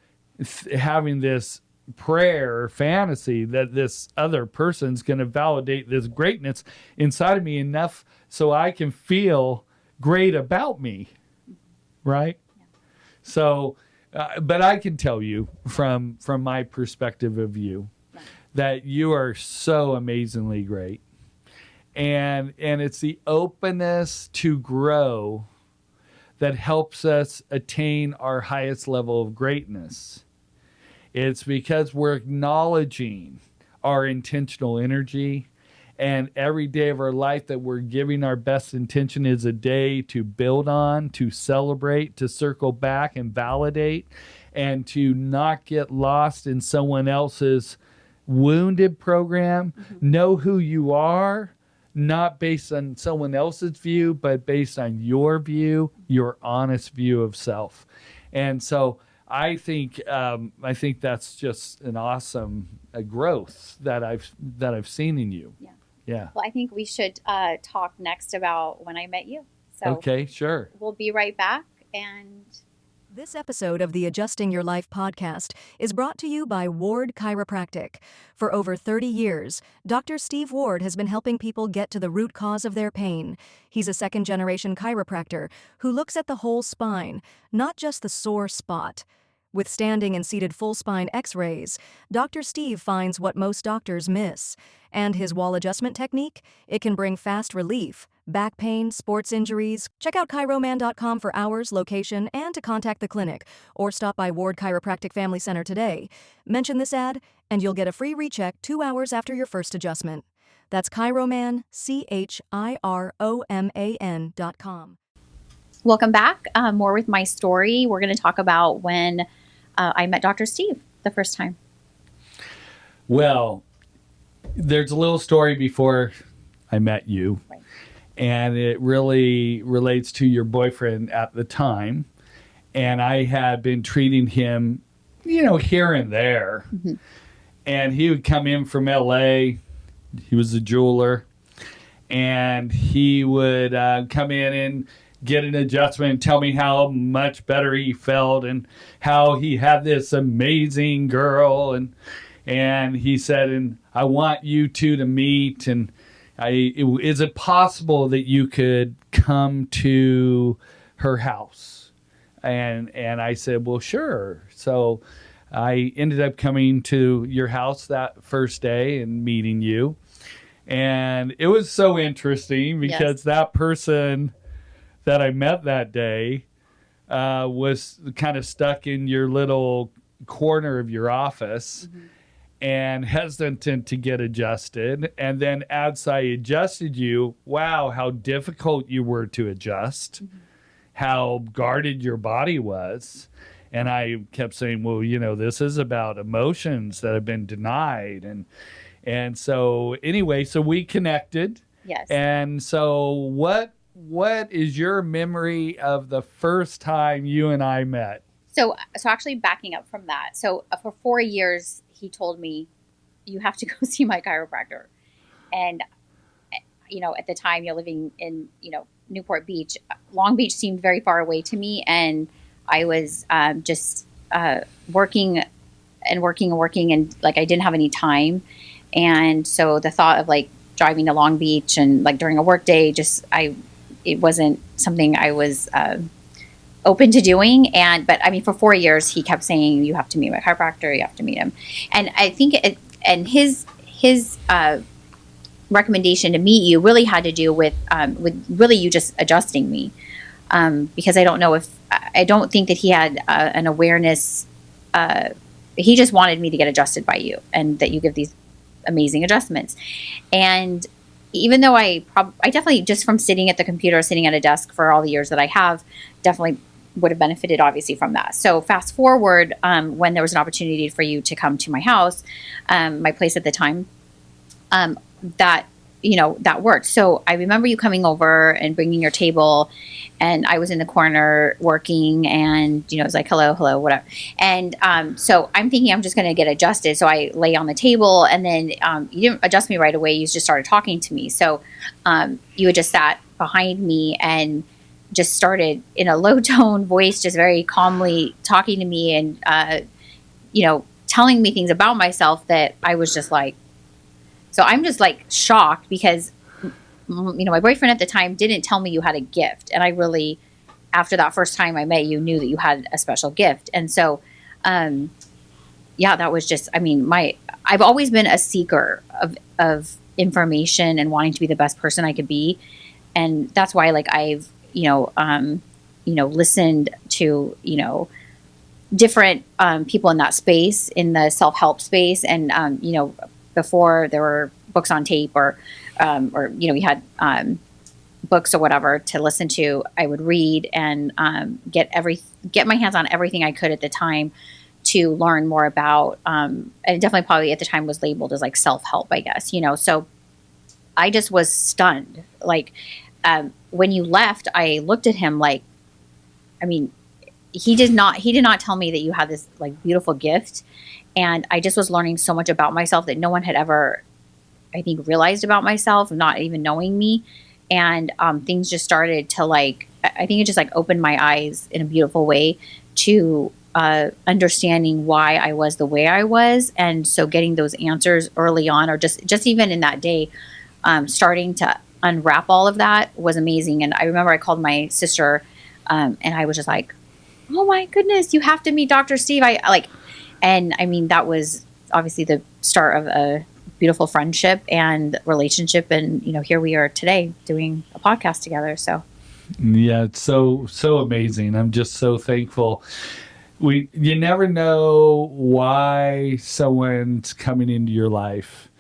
having this prayer or fantasy that this other person's going to validate this greatness inside of me enough so I can feel great about me. Right? Yeah. So, but I can tell you from my perspective of you that you are so amazingly great. And it's the openness to grow that helps us attain our highest level of greatness. It's because we're acknowledging our intentional energy, and every day of our life that we're giving our best intention is a day to build on, to celebrate, to circle back and validate, and to not get lost in someone else's wounded program. Know who you are, not based on someone else's view, but based on your view, your honest view of self. And so I think that's just an awesome growth that I've seen in you. Yeah. Well, I think we should talk next about when I met you. So okay, sure. We'll be right back. And this episode of the Adjusting Your Life podcast is brought to you by Ward Chiropractic. For over 30 years, Dr. Steve Ward has been helping people get to the root cause of their pain. He's a second-generation chiropractor who looks at the whole spine, not just the sore spot. With standing and seated full spine x-rays, Dr. Steve finds what most doctors miss. And his wall adjustment technique? It can bring fast relief. Back pain, sports injuries. Check out chiroman.com for hours, location, and to contact the clinic. Or stop by Ward Chiropractic Family Center today. Mention this ad, and you'll get a free recheck 2 hours after your first adjustment. That's chiroman, chiroman.com. Welcome back. More with my story. We're going to talk about when I met Dr. Steve the first time. Well, there's a little story before I met you. Right. And it really relates to your boyfriend at the time. And I had been treating him, here and there. Mm-hmm. And he would come in from LA. He was a jeweler. And he would come in and get an adjustment and tell me how much better he felt and how he had this amazing girl. And he said, and I want you two to meet. And is it possible that you could come to her house? And I said, well, sure. So I ended up coming to your house that first day and meeting you. And it was so interesting because that person that I met that day was kind of stuck in your little corner of your office. Mm-hmm. And hesitant to get adjusted. And then as I adjusted you, wow, how difficult you were to adjust, mm-hmm. how guarded your body was. And I kept saying, well, this is about emotions that have been denied. And so anyway, so we connected. Yes. And so what is your memory of the first time you and I met? So actually backing up from that. So for 4 years, he told me, you have to go see my chiropractor. And, at the time you're living in, Newport Beach, Long Beach seemed very far away to me. And I was just working. And like I didn't have any time. And so the thought of like driving to Long Beach and like during a work day, it wasn't something I was open to doing. But I mean, for 4 years, he kept saying, you have to meet my chiropractor, you have to meet him. And I think his recommendation to meet you really had to do with really you just adjusting me. Because I don't think that he had an awareness. He just wanted me to get adjusted by you and that you give these amazing adjustments. And even though I definitely, just from sitting at the computer, sitting at a desk for all the years that I have, definitely would have benefited obviously from that. So fast forward, when there was an opportunity for you to come to my house, my place at the time, that, that worked. So I remember you coming over and bringing your table, and I was in the corner working, and, it was like, hello, whatever. And, so I'm thinking I'm just going to get adjusted. So I lay on the table, and then, you didn't adjust me right away. You just started talking to me. So, you had just sat behind me and just started in a low tone voice, just very calmly talking to me and, telling me things about myself that I was just like, so I'm just like shocked because, my boyfriend at the time didn't tell me you had a gift. And I really, after that first time I met you, knew that you had a special gift. And so, that was just, I've always been a seeker of information and wanting to be the best person I could be. And that's why, like, I've, listened to, different people in that space, in the self-help space. And, before there were books on tape or we had books or whatever to listen to, I would read and get my hands on everything I could at the time to learn more about. And it definitely probably at the time was labeled as like self-help, I guess, So I just was stunned. Like, when you left, I looked at him like, he did not tell me that you had this like beautiful gift. And I just was learning so much about myself that no one had ever, I think, realized about myself, not even knowing me. And things just started to like, I think it just like opened my eyes in a beautiful way to understanding why I was the way I was. And so getting those answers early on, or just even in that day, starting to unwrap all of that was amazing. And I remember I called my sister and I was just like, oh my goodness, you have to meet Dr. Steve. That was obviously the start of a beautiful friendship and relationship. And, here we are today doing a podcast together. So. Yeah, it's so amazing. I'm just so thankful. You never know why someone's coming into your life.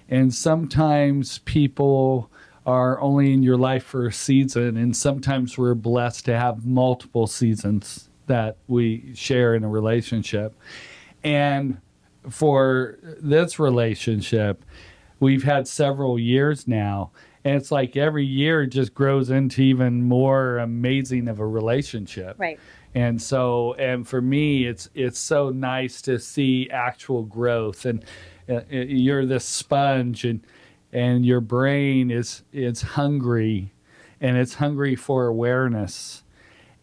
And sometimes people are only in your life for a season, and sometimes we're blessed to have multiple seasons that we share in a relationship. And for this relationship, we've had several years now, and it's like every year just grows into even more amazing of a relationship. Right. And so, and for me, it's so nice to see actual growth. And you're this sponge, and your brain is hungry, and it's hungry for awareness.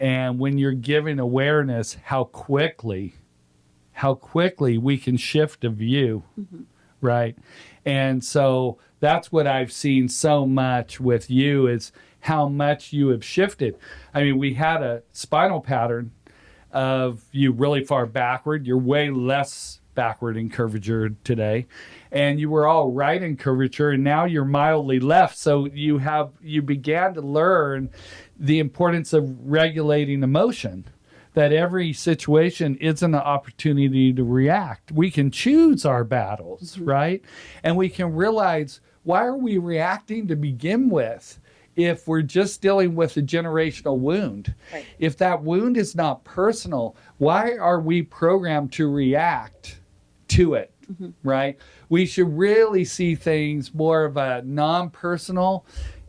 And when you're given awareness, how quickly we can shift a view, right? And so that's what I've seen so much with you, is how much you have shifted. We had a spinal pattern of you really far backward. You're way less backward in curvature today. And you were all right in curvature, and now you're mildly left. So you began to learn the importance of regulating emotion, that every situation isn't an opportunity to react. We can choose our battles, right? And we can realize, why are we reacting to begin with if we're just dealing with a generational wound? Right. If that wound is not personal, why are we programmed to react to it, right? We should really see things more of a non-personal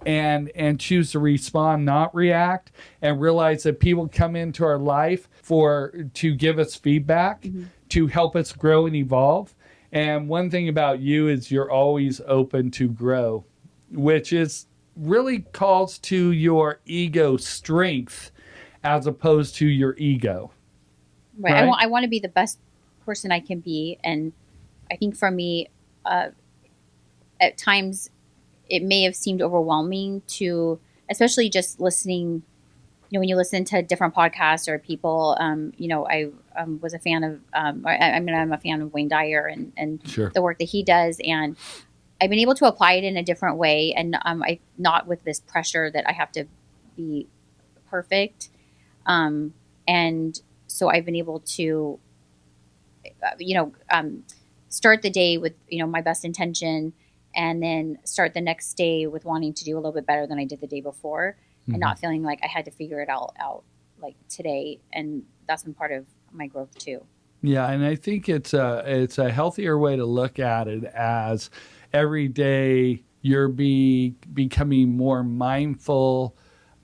and choose to respond, not react, and realize that people come into our life to give us feedback, to help us grow and evolve. And one thing about you is you're always open to grow, which is really calls to your ego strength as opposed to your ego. Right. I want to be the best person I can be. And I think for me, at times it may have seemed overwhelming to, especially just listening, when you listen to different podcasts or people, I was a fan of, I'm a fan of Wayne Dyer and Sure. the work that he does. And I've been able to apply it in a different way, and not with this pressure that I have to be perfect. And so I've been able to, start the day with, my best intention, and then start the next day with wanting to do a little bit better than I did the day before, and not feeling like I had to figure it all out like today, and that's been part of my growth too. Yeah, and I think it's a healthier way to look at it as every day you're becoming more mindful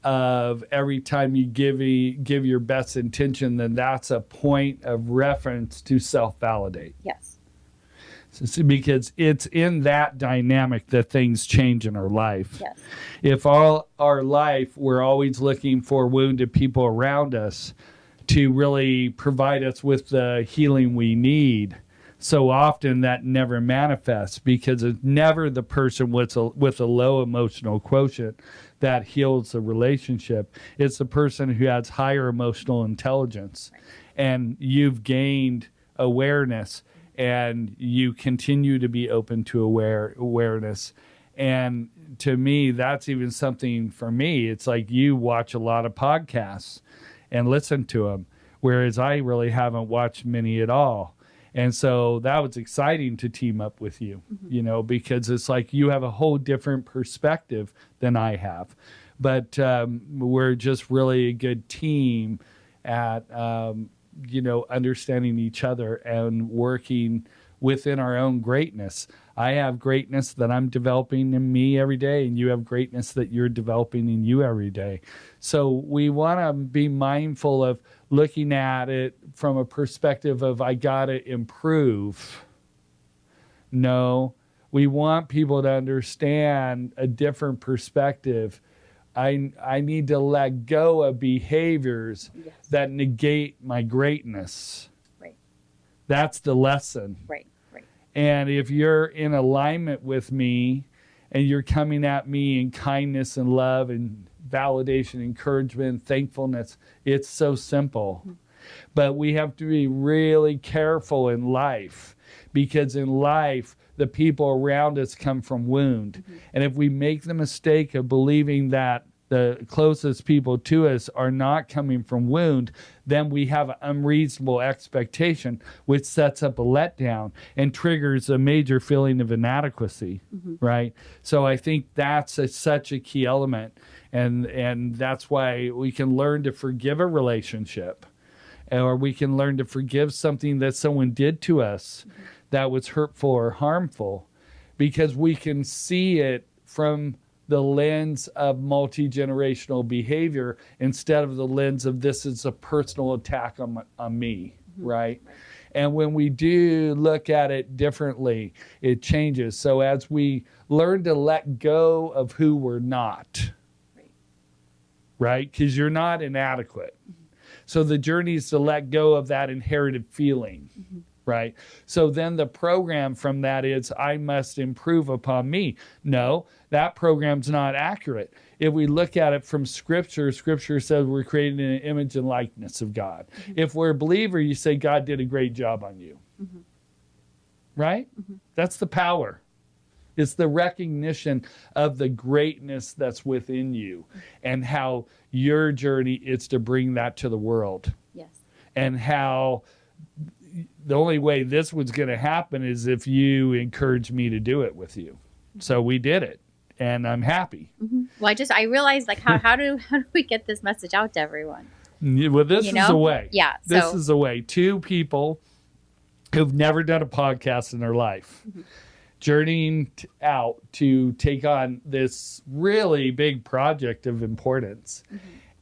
of every time you give your best intention, then that's a point of reference to self-validate. Yes. So, because it's in that dynamic that things change in our life. Yes. If all our life we're always looking for wounded people around us to really provide us with the healing we need, so often that never manifests, because it's never the person with a low emotional quotient that heals the relationship. It's the person who has higher emotional intelligence. Right. And you've gained awareness, and you continue to be open to awareness. And to me, that's even something for me. It's like you watch a lot of podcasts and listen to them, whereas I really haven't watched many at all. And so that was exciting to team up with you, you know, because it's like you have a whole different perspective than I have. But we're just really a good team at, you know, understanding each other and working within our own greatness. I have greatness that I'm developing in me every day, and you have greatness that you're developing in you every day. So we want to be mindful of looking at it from a perspective of, I got to improve. No, we want people to understand a different perspective. I need to let go of behaviors that negate my greatness. Right. That's the lesson. Right. Right. And if you're in alignment with me and you're coming at me in kindness and love and validation, encouragement, thankfulness, it's so simple. Mm-hmm. But we have to be really careful in life, because in life, the people around us come from wound. Mm-hmm. And if we make the mistake of believing that the closest people to us are not coming from wound, then we have an unreasonable expectation, which sets up a letdown and triggers a major feeling of inadequacy, right? So I think that's such a key element. And that's why we can learn to forgive a relationship, or we can learn to forgive something that someone did to us that was hurtful or harmful, because we can see it from the lens of multi-generational behavior instead of the lens of this is a personal attack on me, right? And when we do look at it differently, it changes. So as we learn to let go of who we're not, right? Because you're not inadequate. So the journey is to let go of that inherited feeling, right? So then the program from that is, I must improve upon me. No, that program's not accurate. If we look at it from Scripture, Scripture says we're created in an image and likeness of God. If we're a believer, you say God did a great job on you, right? That's the power. It's the recognition of the greatness that's within you, and how your journey is to bring that to the world. Yes. And how the only way this was going to happen is if you encourage me to do it with you. So we did it, and I'm happy. Well, I realized, like, how do we get this message out to everyone? Well, this is a way. Yeah. This is a way. Two people who've never done a podcast in their life, journeying out to take on this really big project of importance.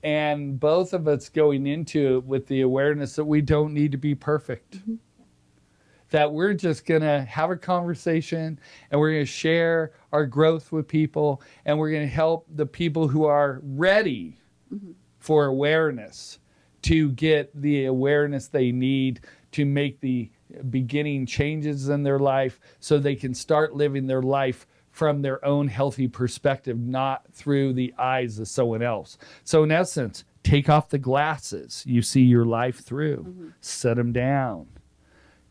And both of us going into it with the awareness that we don't need to be perfect. That we're just going to have a conversation, and we're going to share our growth with people, and we're going to help the people who are ready for awareness to get the awareness they need to make the beginning changes in their life, so they can start living their life from their own healthy perspective, not through the eyes of someone else. So in essence, take off the glasses you see your life through, set them down.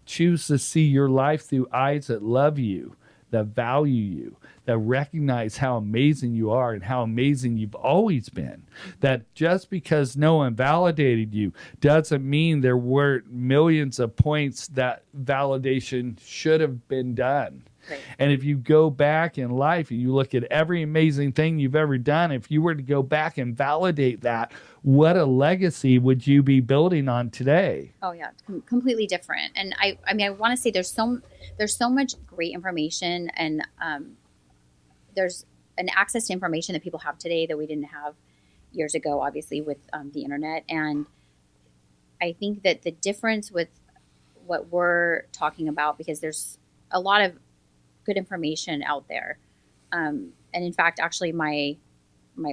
Choose to see your life through eyes that love you, that value you, that recognize how amazing you are and how amazing you've always been. That just because no one validated you doesn't mean there weren't millions of points that validation should have been done. Right. And if you go back in life and you look at every amazing thing you've ever done, if you were to go back and validate that, what a legacy would you be building on today? Oh yeah, completely different. And I mean, I want to say there's so much great information, and there's an access to information that people have today that we didn't have years ago, obviously with the internet. And I think that the difference with what we're talking about, because there's a lot of good information out there. And in fact, actually my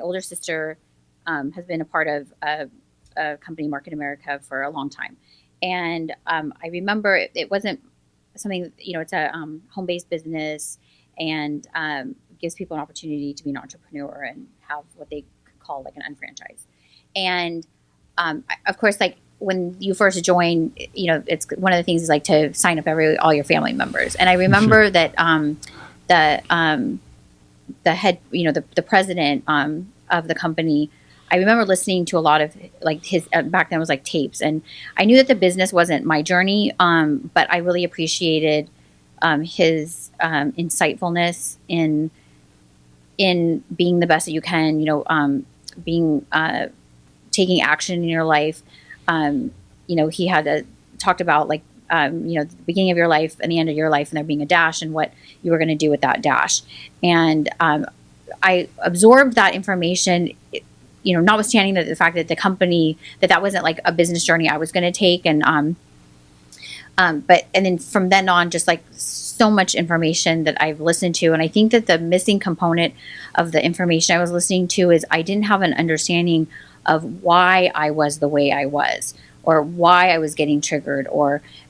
older sister has been a part of a company, Market America, for a long time. And I remember it wasn't something, it's a home-based business, and gives people an opportunity to be an entrepreneur and have what they call like an unfranchise. And of course, like when you first join, it's one of the things is like to sign up all your family members. And I remember Sure. that the head, the president of the company, I remember listening to a lot of like his back then it was like tapes, and I knew that the business wasn't my journey, but I really appreciated his insightfulness in being the best that you can, being taking action in your life. He had talked about like the beginning of your life and the end of your life, and there being a dash, and what you were going to do with that dash. And I absorbed that information, notwithstanding the fact that the company, that wasn't like a business journey I was going to take. And and then from then on, just like so much information that I've listened to. And I think that the missing component of the information I was listening to is I didn't have an understanding of why I was the way I was, or why I was getting triggered,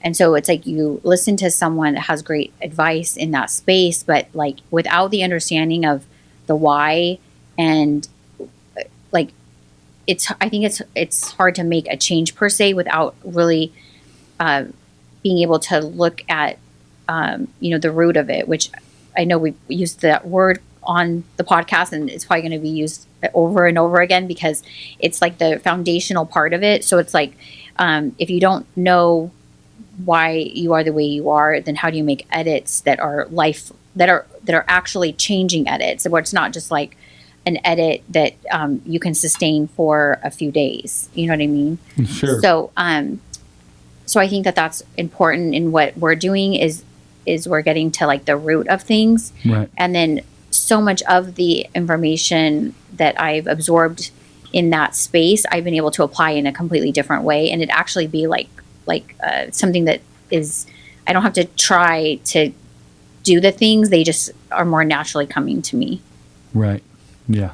and so it's like you listen to someone that has great advice in that space, but like without the understanding of the why, and like I think it's hard to make a change per se without really being able to look at the root of it, which I know we've used that word on the podcast, and it's probably going to be used over and over again because it's like the foundational part of it. So it's like if you don't know why you are the way you are, then how do you make edits that are that are actually changing edits, where it's not just like an edit that you can sustain for a few days. You know what I mean? Sure. So so I think that that's important in what we're doing is we're getting to like the root of things. Right. And then so much of the information that I've absorbed in that space, I've been able to apply in a completely different way, and it actually be like something that is, I don't have to try to do the things; they just are more naturally coming to me. Right. Yeah.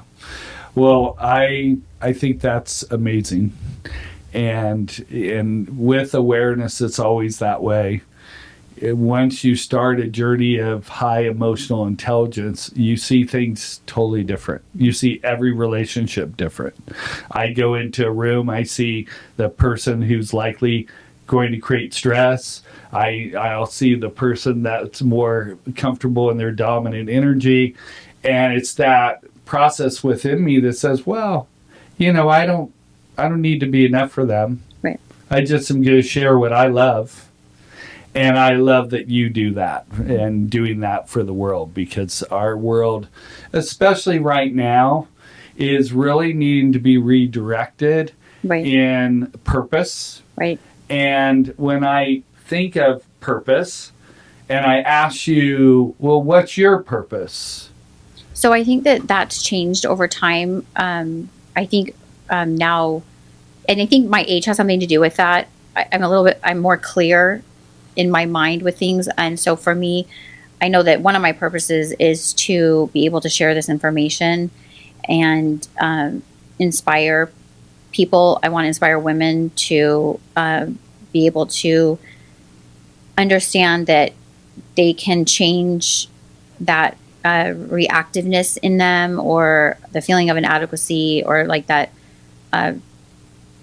Well, I think that's amazing, and with awareness, it's always that way. Once you start a journey of high emotional intelligence, you see things totally different. You see every relationship different. I go into a room, I see the person who's likely going to create stress. I'll see the person that's more comfortable in their dominant energy. And it's that process within me that says, well, I don't need to be enough for them. Right. I just am going to share what I love. And I love that you do that and doing that for the world, because our world, especially right now, is really needing to be redirected in purpose. Right. And when I think of purpose and I ask you, well, what's your purpose? So I think that that's changed over time. I think now, and I think my age has something to do with that. I'm more clear in my mind with things. And so for me, I know that one of my purposes is to be able to share this information and inspire people. I want to inspire women to be able to understand that they can change that reactiveness in them, or the feeling of inadequacy, or like that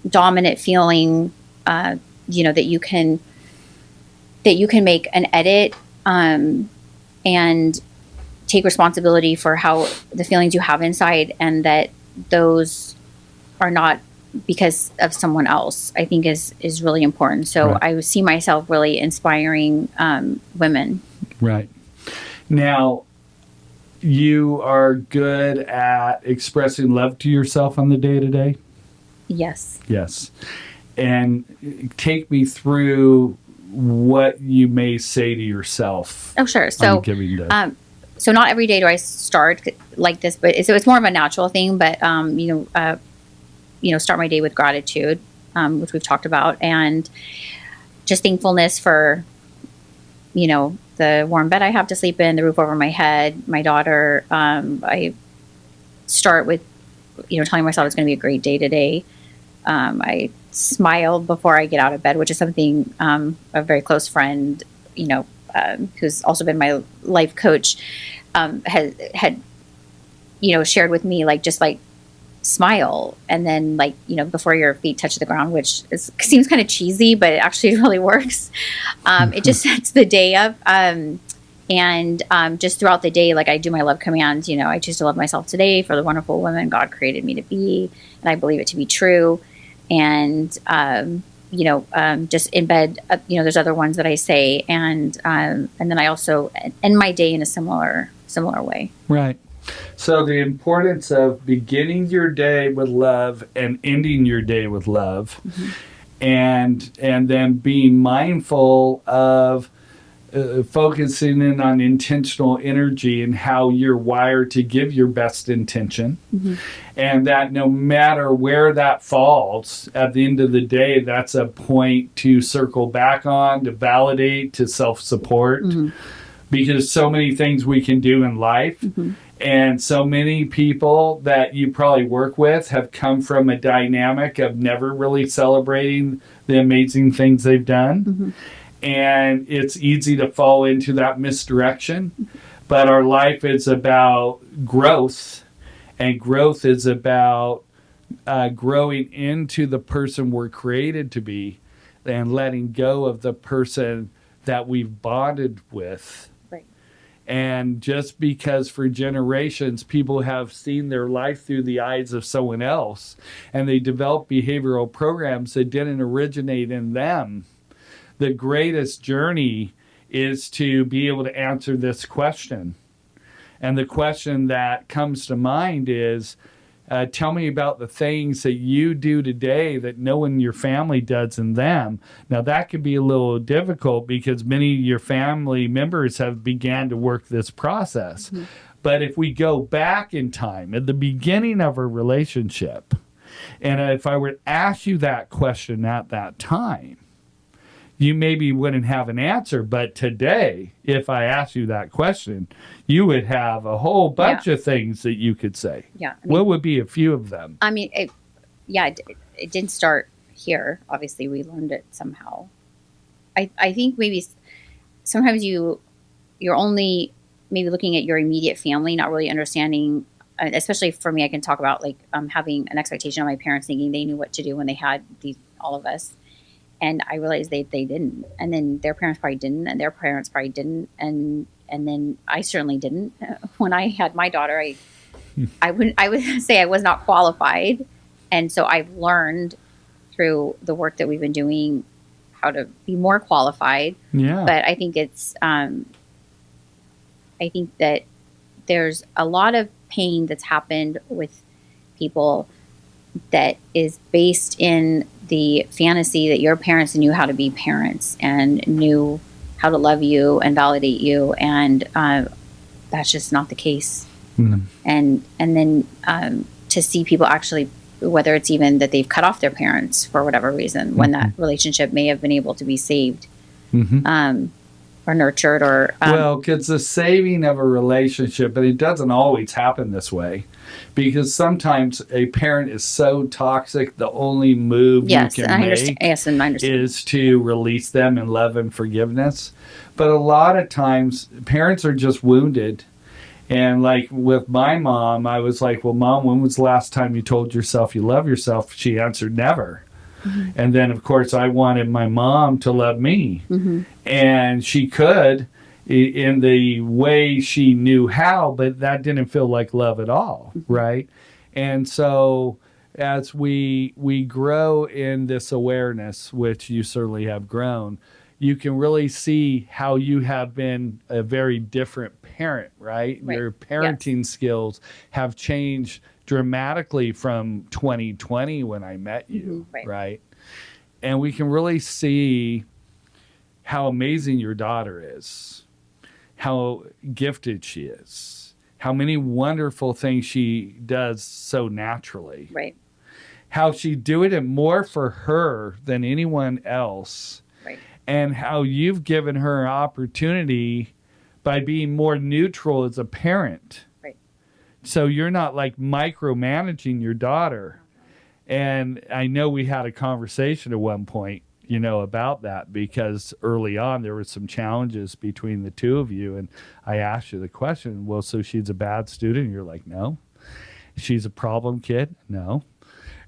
dominant feeling, that you can make an edit and take responsibility for how the feelings you have inside, and that those are not because of someone else, I think is really important. So Right. I see myself really inspiring women. Right. Now, you are good at expressing love to yourself on the day-to-day? Yes. Yes. And take me through what you may say to yourself. Oh, sure. On So, a given day. so not every day do I start like this, but it's more of a natural thing. But start my day with gratitude, which we've talked about, and just thankfulness for, the warm bed I have to sleep in, the roof over my head, my daughter. I start with, telling myself it's going to be a great day today. I smile before I get out of bed, which is something a very close friend, who's also been my life coach, had shared with me, just smile, and then before your feet touch the ground, which seems kind of cheesy, but it actually really works. It just sets the day up. And just throughout the day, I do my love commands. I choose to love myself today for the wonderful woman God created me to be, and I believe it to be true. And just in bed, there's other ones that I say, and then I also end my day in a similar way. Right. So the importance of beginning your day with love and ending your day with love, Mm-hmm. and then being mindful of focusing in on intentional energy and how you're wired to give your best intention. Mm-hmm. And that no matter where that falls, at the end of the day, that's a point to circle back on, to validate, to self-support. Mm-hmm. Because so many things we can do in life, Mm-hmm. and so many people that you probably work with have come from a dynamic of never really celebrating the amazing things they've done. Mm-hmm. And it's easy to fall into that misdirection. But our life is about growth, and growth is about growing into the person we're created to be and letting go of the person that we've bonded with. Right. And just because for generations people have seen their life through the eyes of someone else, and they develop behavioral programs that didn't originate in them, the greatest journey is to be able to answer this question. And the question that comes to mind is, tell me about the things that you do today that no one in your family does in them. Now, that could be a little difficult because many of your family members have began to work this process. Mm-hmm. But if we go back in time, at the beginning of a relationship, and if I were to ask you that question at that time, you maybe wouldn't have an answer, but today, if I asked you that question, you would have a whole bunch of things that you could say. Yeah. What would be a few of them? It didn't start here. Obviously, we learned it somehow. I think maybe sometimes you're only maybe looking at your immediate family, not really understanding. Especially for me, I can talk about having an expectation of my parents, thinking they knew what to do when they had all of us. And I realized they didn't. And then their parents probably didn't, and their parents probably didn't. And then I certainly didn't. When I had my daughter, I would say I was not qualified. And so I've learned through the work that we've been doing how to be more qualified. Yeah. But I think I think that there's a lot of pain that's happened with people that is based in the fantasy that your parents knew how to be parents and knew how to love you and validate you, and that's just not the case. Mm-hmm. And then to see people actually, whether it's even that they've cut off their parents for whatever reason, mm-hmm. when that relationship may have been able to be saved, mm-hmm. Or nurtured, or well, it's the saving of a relationship, but it doesn't always happen this way, because sometimes a parent is so toxic, the only move you can make is to release them in love and forgiveness. But a lot of times parents are just wounded. And with my mom, I was like, well, Mom, when was the last time you told yourself you love yourself? She answered, never. Mm-hmm. And then, of course, I wanted my mom to love me. Mm-hmm. And she could in the way she knew how, but that didn't feel like love at all, mm-hmm. right? And so as we grow in this awareness, which you certainly have grown, you can really see how you have been a very different parent, right? Right. Your parenting skills have changed dramatically from 2020 when I met you, right? And we can really see how amazing your daughter is, how gifted she is, how many wonderful things she does so naturally. Right. How she doing it more for her than anyone else. Right. And how you've given her an opportunity by being more neutral as a parent. Right. So you're not like micromanaging your daughter. And I know we had a conversation at one point, you know, about that, because early on there were some challenges between the two of you. And I asked you the question, well, so she's a bad student? And you're like, no. She's a problem kid? No.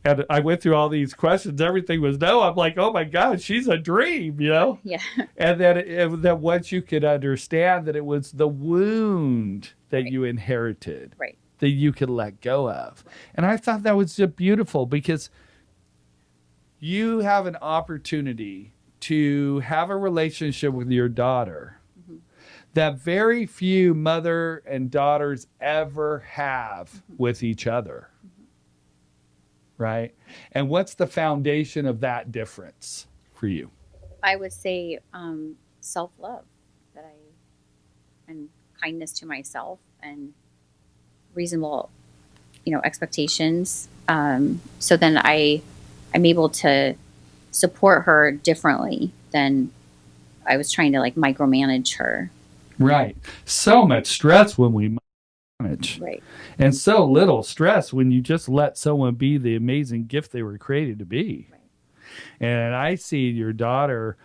And I went through all these questions. Everything was no. I'm like, oh my God, she's a dream, you know? Yeah. And then once you could understand that it was the wound that you inherited, Right. that you could let go of. And I thought that was just beautiful, because you have an opportunity to have a relationship with your daughter that very few mother and daughters ever have with each other. Right? And what's the foundation of that difference for you? I would say self-love, and kindness to myself, and reasonable, expectations. So then I'm able to support her differently than I was trying to micromanage her. Right. So much stress when we manage. Right. And so little stress when you just let someone be the amazing gift they were created to be. Right. And I see your daughter,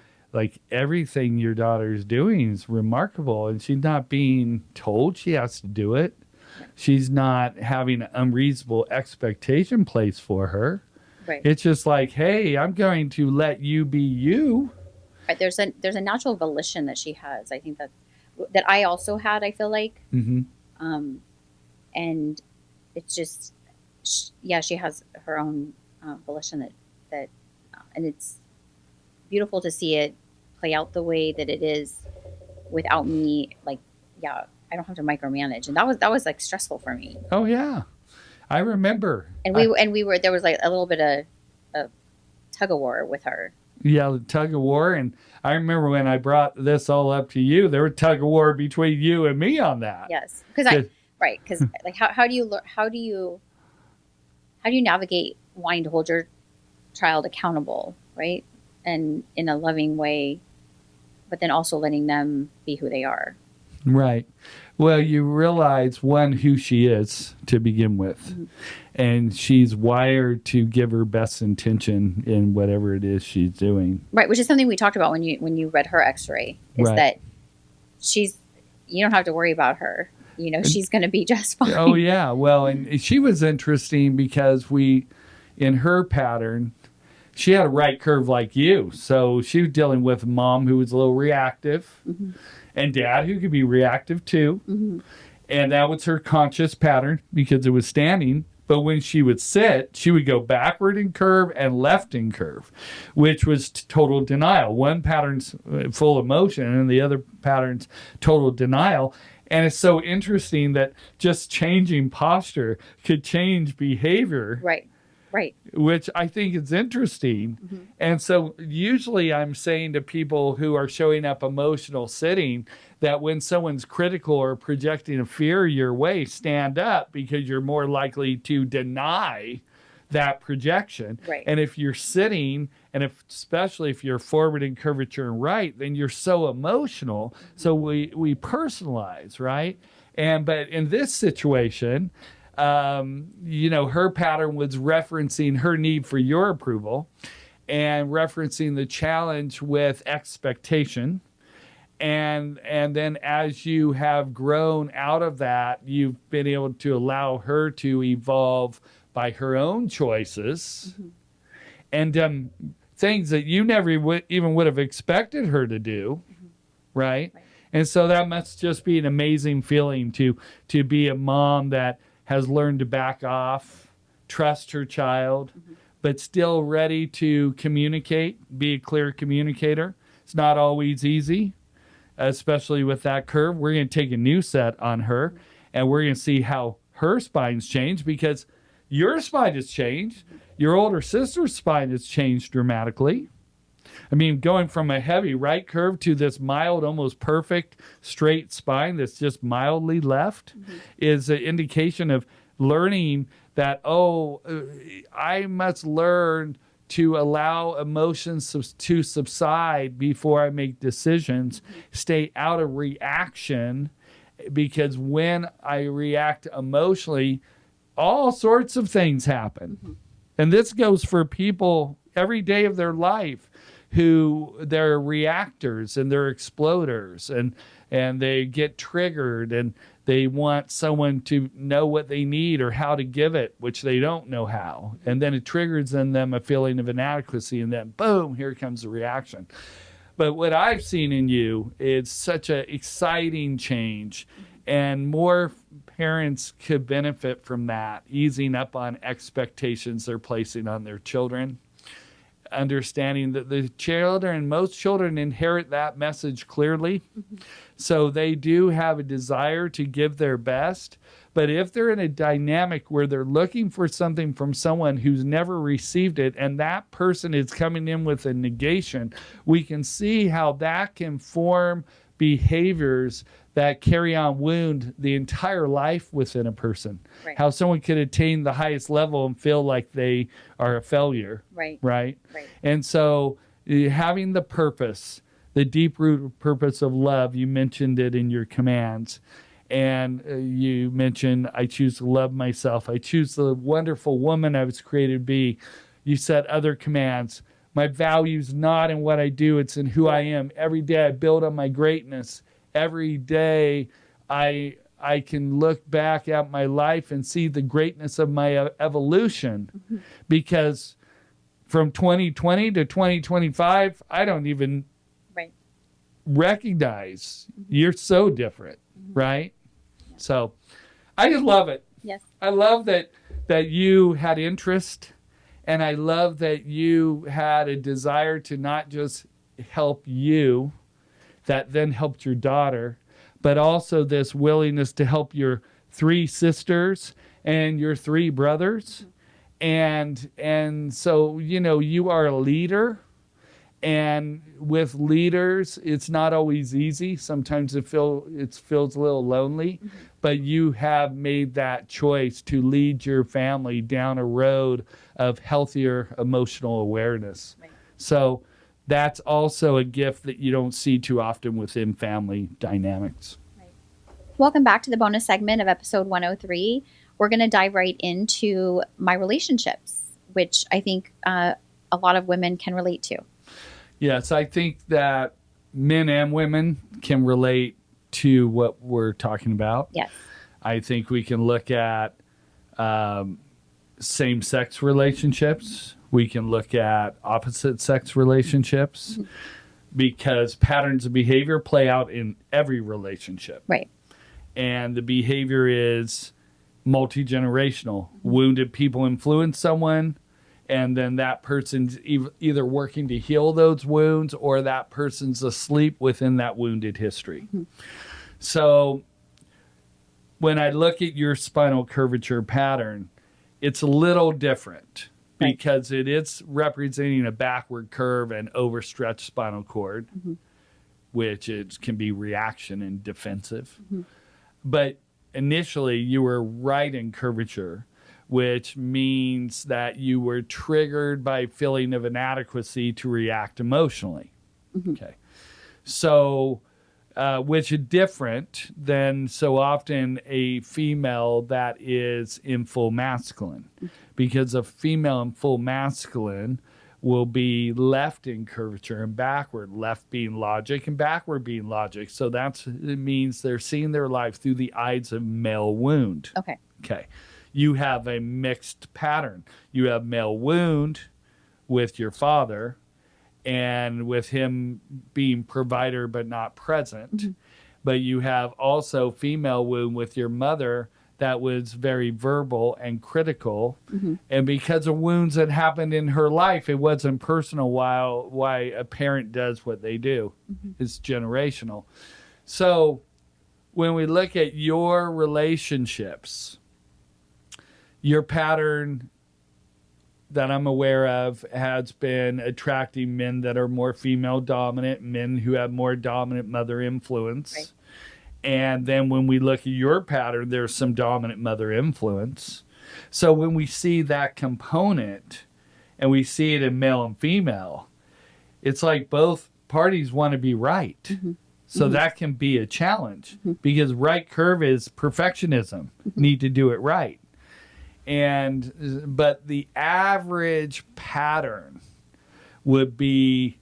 everything your daughter is doing is remarkable, and she's not being told she has to do it. Right. She's not having an unreasonable expectation placed for her. Right. It's just like, hey, I'm going to let you be you. Right. There's a natural volition that she has. I think that I also had, I feel like. Mm-hmm. And it's just, she has her own volition that and it's beautiful to see it play out the way that it is without me. I don't have to micromanage, and that was stressful for me. Oh yeah, I remember. And we were there was a little bit of tug of war with her. Yeah, the tug of war. And I remember when I brought this all up to you, there was tug of war between you and me on that. Yes, because how do you navigate wanting to hold your child accountable, right? And in a loving way, but then also letting them be who they are. Right. Well, you realize, one, who she is to begin with. Mm-hmm. And she's wired to give her best intention in whatever it is she's doing. Right, which is something we talked about when you read her x-ray, is that you don't have to worry about her. She's going to be just fine. Oh, yeah. Well, and she was interesting because in her pattern, she had a right curve like you. So she was dealing with mom who was a little reactive, mm-hmm. and dad who could be reactive too. Mm-hmm. And that was her conscious pattern because it was standing. But when she would sit, she would go backward in curve and left in curve, which was total denial. One pattern's full emotion and the other pattern's total denial. And it's so interesting that just changing posture could change behavior. Right. Right. Which I think is interesting. Mm-hmm. And so usually I'm saying to people who are showing up emotional sitting that when someone's critical or projecting a fear your way, stand up, because you're more likely to deny that projection. Right. And if you're sitting, and especially if you're forward in curvature and right, then you're so emotional. Mm-hmm. So we personalize, right? But in this situation, her pattern was referencing her need for your approval and referencing the challenge with expectation. And then as you have grown out of that, you've been able to allow her to evolve by her own choices, mm-hmm. and things that you never even would have expected her to do, mm-hmm. right? And so that must just be an amazing feeling to be a mom that has learned to back off, trust her child, mm-hmm. but still ready to communicate, be a clear communicator. It's not always easy, especially with that curve. We're going to take a new set on her, and we're going to see how her spine's changed, because your spine has changed. Your older sister's spine has changed dramatically. I mean, going from a heavy right curve to this mild, almost perfect straight spine that's just mildly left is an indication of learning that, I must learn to allow emotions to subside before I make decisions, stay out of reaction, because when I react emotionally, all sorts of things happen. And this goes for people every day of their life who they're reactors and they're exploders, and they get triggered and they want someone to know what they need or how to give it, which they don't know how. And then it triggers in them a feeling of inadequacy, and then boom, here comes the reaction. But what I've seen in you is such an exciting change, and more parents could benefit from that, easing up on expectations they're placing on their children, understanding that most children inherit that message clearly. So they do have a desire to give their best. But if they're in a dynamic where they're looking for something from someone who's never received it, and that person is coming in with a negation, we can see how that can form behaviors that carry on wound the entire life within a person. Right. How someone could attain the highest level and feel like they are a failure. Right. And so having the purpose, the deep root purpose of love, you mentioned it in your commands. And you mentioned, I choose to love myself. I choose the wonderful woman I was created to be. You said other commands. My value's not in what I do, it's in who I am. Every day I build on my greatness. Every day I can look back at my life and see the greatness of my evolution. Because from 2020 to 2025, I don't even recognize. You're so different, right? Yeah. So I just love it. Yes. I love that you had interest, and I love that you had a desire to not just help you, that then helped your daughter, but also this willingness to help your 3 sisters and your 3 brothers. And so, you are a leader. And with leaders, it's not always easy. Sometimes it feels a little lonely, but you have made that choice to lead your family down a road of healthier emotional awareness. Right. So that's also a gift that you don't see too often within family dynamics. Right. Welcome back to the bonus segment of episode 103. We're going to dive right into my relationships, which I think a lot of women can relate to. Yes, I think that men and women can relate to what we're talking about. Yes. I think we can look at same-sex relationships. We can look at opposite-sex relationships, because patterns of behavior play out in every relationship. Right. And the behavior is multi-generational. Wounded people influence someone, and then that person's either working to heal those wounds, or that person's asleep within that wounded history. So when I look at your spinal curvature pattern, it's a little different, because it is representing a backward curve and overstretched spinal cord, which it can be reaction and defensive. But initially you were right in curvature, which means that you were triggered by feeling of inadequacy to react emotionally. Okay. So, which is different than so often a female that is in full masculine, because a female in full masculine will be left in curvature and backward, left being logic and backward being logic. So it means they're seeing their life through the eyes of male wound. Okay. You have a mixed pattern. You have male wound with your father, and with him being provider but not present. But you have also female wound with your mother that was very verbal and critical. And because of wounds that happened in her life, it wasn't personal why a parent does what they do. It's generational. So when we look at your relationships, your pattern that I'm aware of has been attracting men that are more female dominant, men who have more dominant mother influence. Right. And then when we look at your pattern, there's some dominant mother influence. So when we see that component and we see it in male and female, it's like both parties want to be right. So that can be a challenge because right curve is perfectionism, need to do it right. But the average pattern would be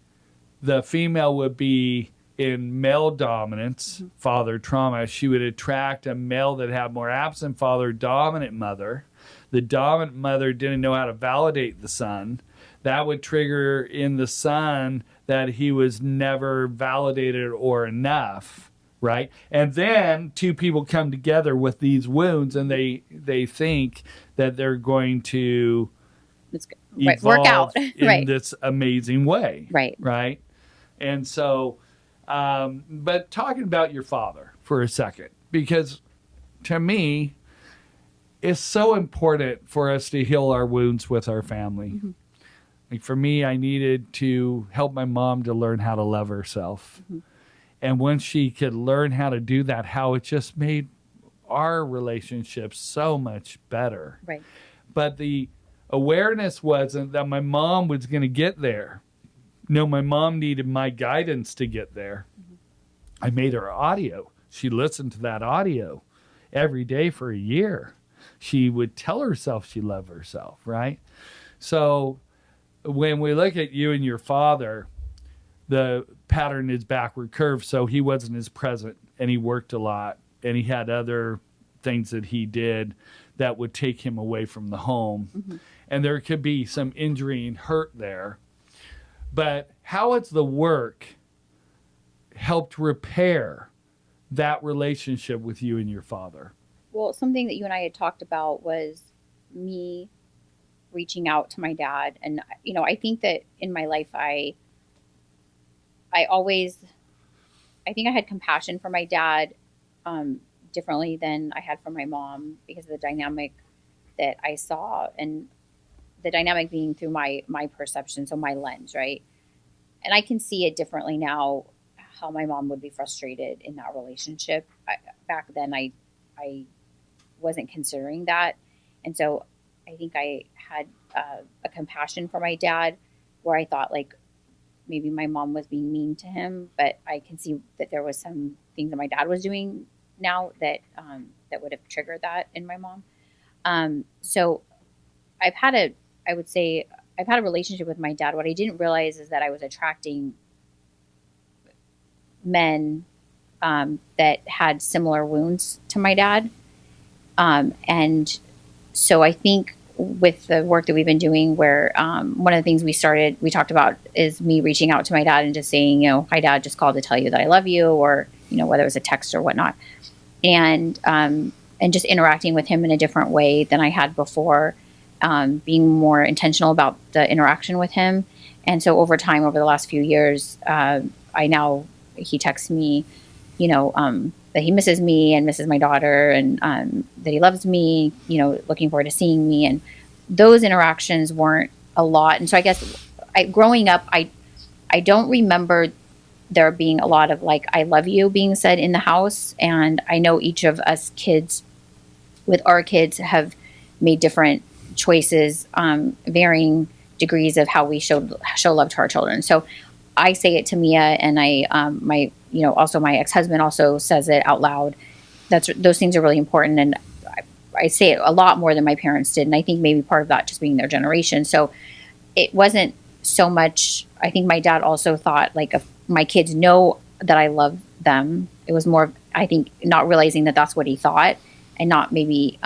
the female would be in male dominance, father trauma. She would attract a male that had more absent father, dominant mother. The dominant mother didn't know how to validate the son. That would trigger in the son that he was never validated or enough, right? And then two people come together with these wounds and they think that they're going to work out in this amazing way. Right. And so, but talking about your father for a second, because to me, it's so important for us to heal our wounds with our family. Like for me, I needed to help my mom to learn how to love herself. And when she could learn how to do that, how it just made our relationship so much better. Right. But the awareness wasn't that my mom was going to get there. No, my mom needed my guidance to get there. I made her audio. She listened to that audio every day for a year. She would tell herself she loved herself, right? So when we look at you and your father, the pattern is backward curve. So he wasn't as present and he worked a lot and he had other things that he did that would take him away from the home. And there could be some injury and hurt there. But how has the work helped repair that relationship with you and your father? Well, something that you and I had talked about was me reaching out to my dad. And, you know, I think that in my life, I think I had compassion for my dad differently than I had for my mom because of the dynamic that I saw, and the dynamic being through my perception, so my lens, right? And I can see it differently now, how my mom would be frustrated in that relationship. Back then, I wasn't considering that. And so I think I had a compassion for my dad where I thought like maybe my mom was being mean to him, but I can see that there was some things that my dad was doing now that that would have triggered that in my mom. So I've had a relationship with my dad. What I didn't realize is that I was attracting men that had similar wounds to my dad. And so I think with the work that we've been doing where one of the things we talked about is me reaching out to my dad and just saying, you know, hi dad, just called to tell you that I love you, or, you know, whether it was a text or whatnot. And just interacting with him in a different way than I had before, being more intentional about the interaction with him. And so over time, over the last few years, he texts me, you know, that he misses me and misses my daughter, and that he loves me, you know, looking forward to seeing me. And those interactions weren't a lot. And so I guess growing up, I don't remember there being a lot of like, I love you being said in the house. And I know each of us kids with our kids have made different choices, varying degrees of how we show love to our children. So I say it to Mia, and also my ex-husband also says it out loud. Those things are really important. And I say it a lot more than my parents did. And I think maybe part of that just being their generation. So it wasn't so much, I think my dad also thought like if my kids know that I love them, it was more, I think, not realizing that that's what he thought, and not maybe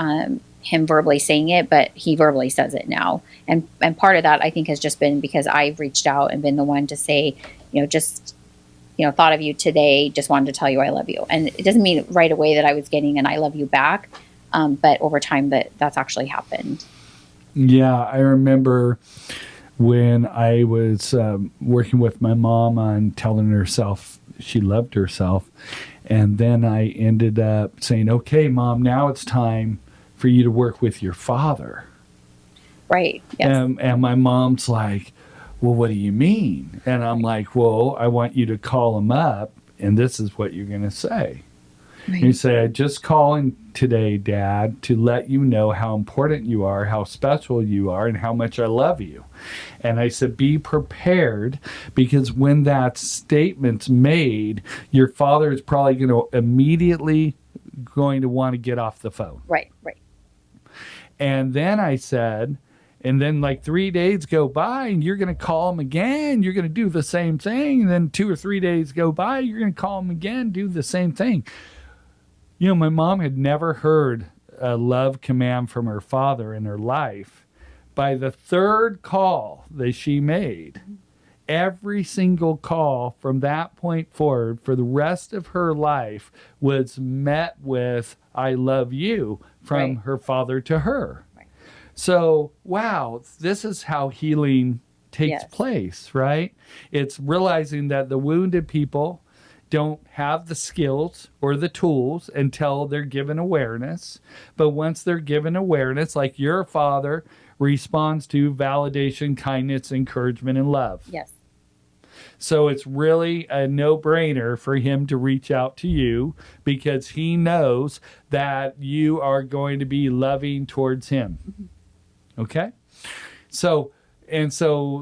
him verbally saying it, but he verbally says it now. And part of that I think has just been because I've reached out and been the one to say, you know, just, you know, thought of you today, just wanted to tell you I love you. And it doesn't mean right away that I was getting an I love you back. But over time, that's actually happened. Yeah, I remember when I was working with my mom on telling herself she loved herself. And then I ended up saying, okay, Mom, now it's time for you to work with your father. Right. Yes. And my mom's like, well, what do you mean? And I'm like, well, I want you to call him up, and this is what you're going to say. Right. You say, I just calling today, Dad, to let you know how important you are, how special you are, and how much I love you. And I said, be prepared, because when that statement's made, your father is probably going to immediately going to want to get off the phone. Right, right. And then I said, and then like 3 days go by and you're going to call him again. You're going to do the same thing. And then 2 or 3 days go by. You're going to call him again, do the same thing. You know, my mom had never heard a love command from her father in her life. By the third call that she made, every single call from that point forward for the rest of her life was met with, I love you, from her father to her. Right. So, wow, this is how healing takes place, right? It's realizing that the wounded people don't have the skills or the tools until they're given awareness. But once they're given awareness, like your father responds to validation, kindness, encouragement, and love. Yes. So it's really a no-brainer for him to reach out to you because he knows that you are going to be loving towards him. Mm-hmm. Okay? So